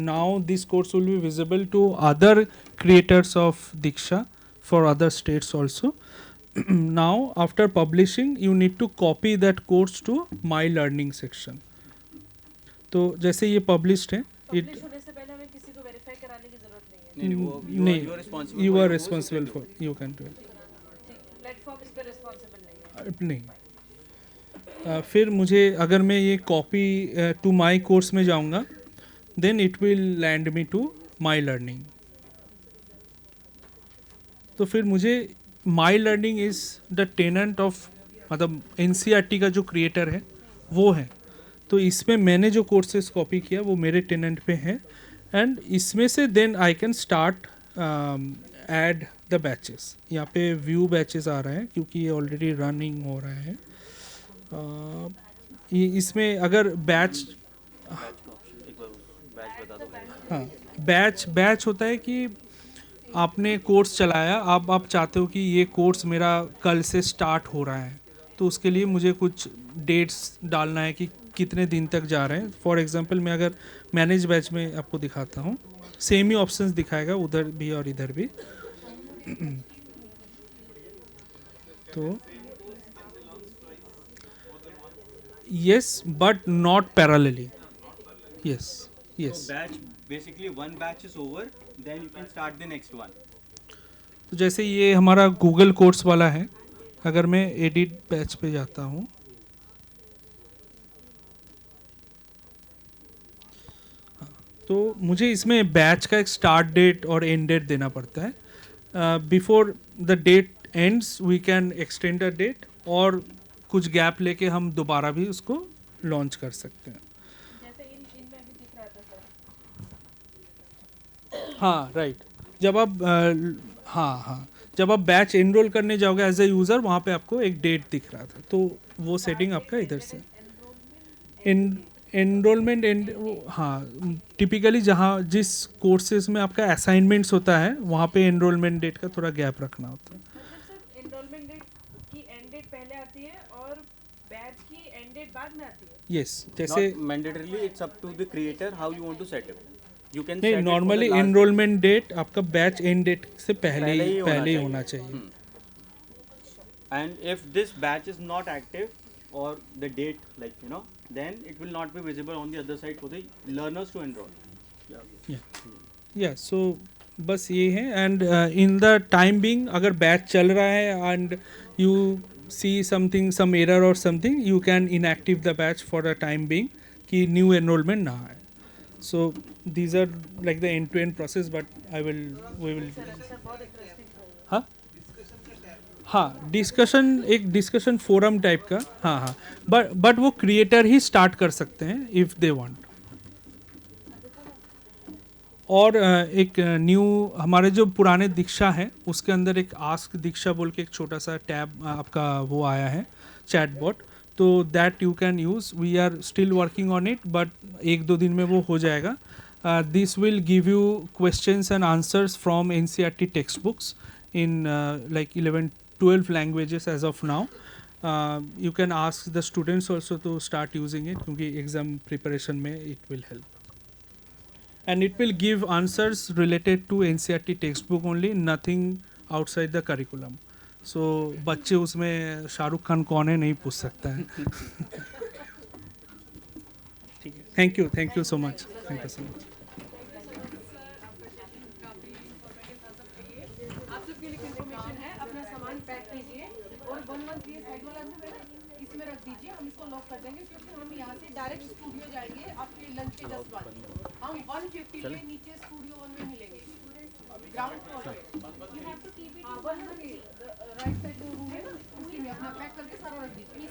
now this course will be visible to other creators of Diksha for other states also. Now after publishing you need to copy that course to my learning section. तो जैसे ये published है it होने से पहले हमें किसी को वेरीफाई कराने की जरूरत नहीं है. नहीं you are responsible for you can do it. Platform इस पे रिस्पांसिबल नहीं है. नहीं फिर मुझे अगर मैं ये कॉपी टू माई कोर्स में जाऊंगा then it will land me to my learning. तो फिर मुझे my learning is the tenant of मतलब NCERT का जो क्रिएटर है वो है. तो इसमें मैंने जो कोर्सेज कॉपी किया वो मेरे टेनेंट पे है एंड इसमें से then I can start add the batches. यहाँ पे व्यू बैचेस आ रहे हैं क्योंकि ये ऑलरेडी रनिंग हो रहा है. इसमें अगर बैच हाँ बैच होता है कि आपने कोर्स चलाया आप चाहते हो कि ये कोर्स मेरा कल से स्टार्ट हो रहा है तो उसके लिए मुझे कुछ डेट्स डालना है कि कितने दिन तक जा रहे हैं. फॉर एग्जांपल मैं अगर मैनेज बैच में आपको दिखाता हूँ सेम ही ऑप्शंस दिखाएगा उधर भी और इधर भी. तो yes but not parallelly. yes So batch basically one batch is over, then you can start the next one. तो जैसे ये हमारा गूगल कोर्स वाला है अगर मैं एडिट बैच पे जाता हूँ तो मुझे इसमें बैच का एक स्टार्ट डेट और एंड डेट देना पड़ता है. Before the date ends we can extend the date और कुछ गैप लेके हम दोबारा भी उसको लॉन्च कर सकते हैं. जैसे इनमें अभी दिख रहा था सर. हाँ राइट. जब आप जब आप बैच एनरोल करने जाओगे एज ए यूज़र वहाँ पे आपको एक डेट दिख रहा था तो वो सेटिंग आपका इधर से एनरोलमेंट हाँ टिपिकली जहाँ जिस कोर्सेज में आपका असाइनमेंट्स होता है वहाँ पे एनरोलमेंट डेट का थोड़ा गैप रखना होता है. एनरोलमेंट डेट की एंड डेट पहले आती है और बैच की एंड डेट बाद में आती है. यस जैसे Not mandatorily, it's up to the creator how you want to set it. You can नहीं set it for normally the last- enrolment date आपका बैच एंड डेट से पहले ही होना होना चाहिए. and if this batch is not active or the date, like then it will not be visible on the other side for the learners to enroll. या सो बस ये है. And in the time being अगर batch चल रहा है and you see something some error और something, you can inactive the batch for the time being कि न्यू एनरोलमेंट ना आए. So these are like the end to end process, but we will हाँ हाँ discussion forum type का. हाँ हाँ, but वो क्रिएटर ही स्टार्ट कर सकते हैं इफ़ दे वांट. और एक न्यू हमारे जो पुराने दीक्षा है उसके अंदर एक आस्क दीक्षा बोल के एक छोटा सा टैब आपका वो आया है, चैटबॉट. तो that you can use. We are still working on it, but 1-2 दिन में वो हो जाएगा. This will give you questions and answers from NCERT text books in like 11-12 languages as of now. You can ask the students also to start using it क्योंकि exam preparation में it will help. And it will give answers related to NCERT textbook only, nothing outside the curriculum. So बच्चे उसमें शाहरुख खान कौन है नहीं पूछ सकता है. ठीक है. Thank you so much. Thank you so much. आप सबके लिए कंफर्मेशन है, अपना सामान पैक कीजिए और 113 साइड वाला जो है ना इसमें रख दीजिए. हम इसको लॉक कर देंगे क्योंकि हम यहाँ से डायरेक्ट स्टूडियो जाएंगे आपके लंच के 10 बाद. हम 150 पे नीचे स्टूडियो 1 में मिलेंगे ग्राउंड फ्लोर पे. You have to keep it 113 right side जो रूम है ना उसी में अपना पैक करके सारा रख दीजिए.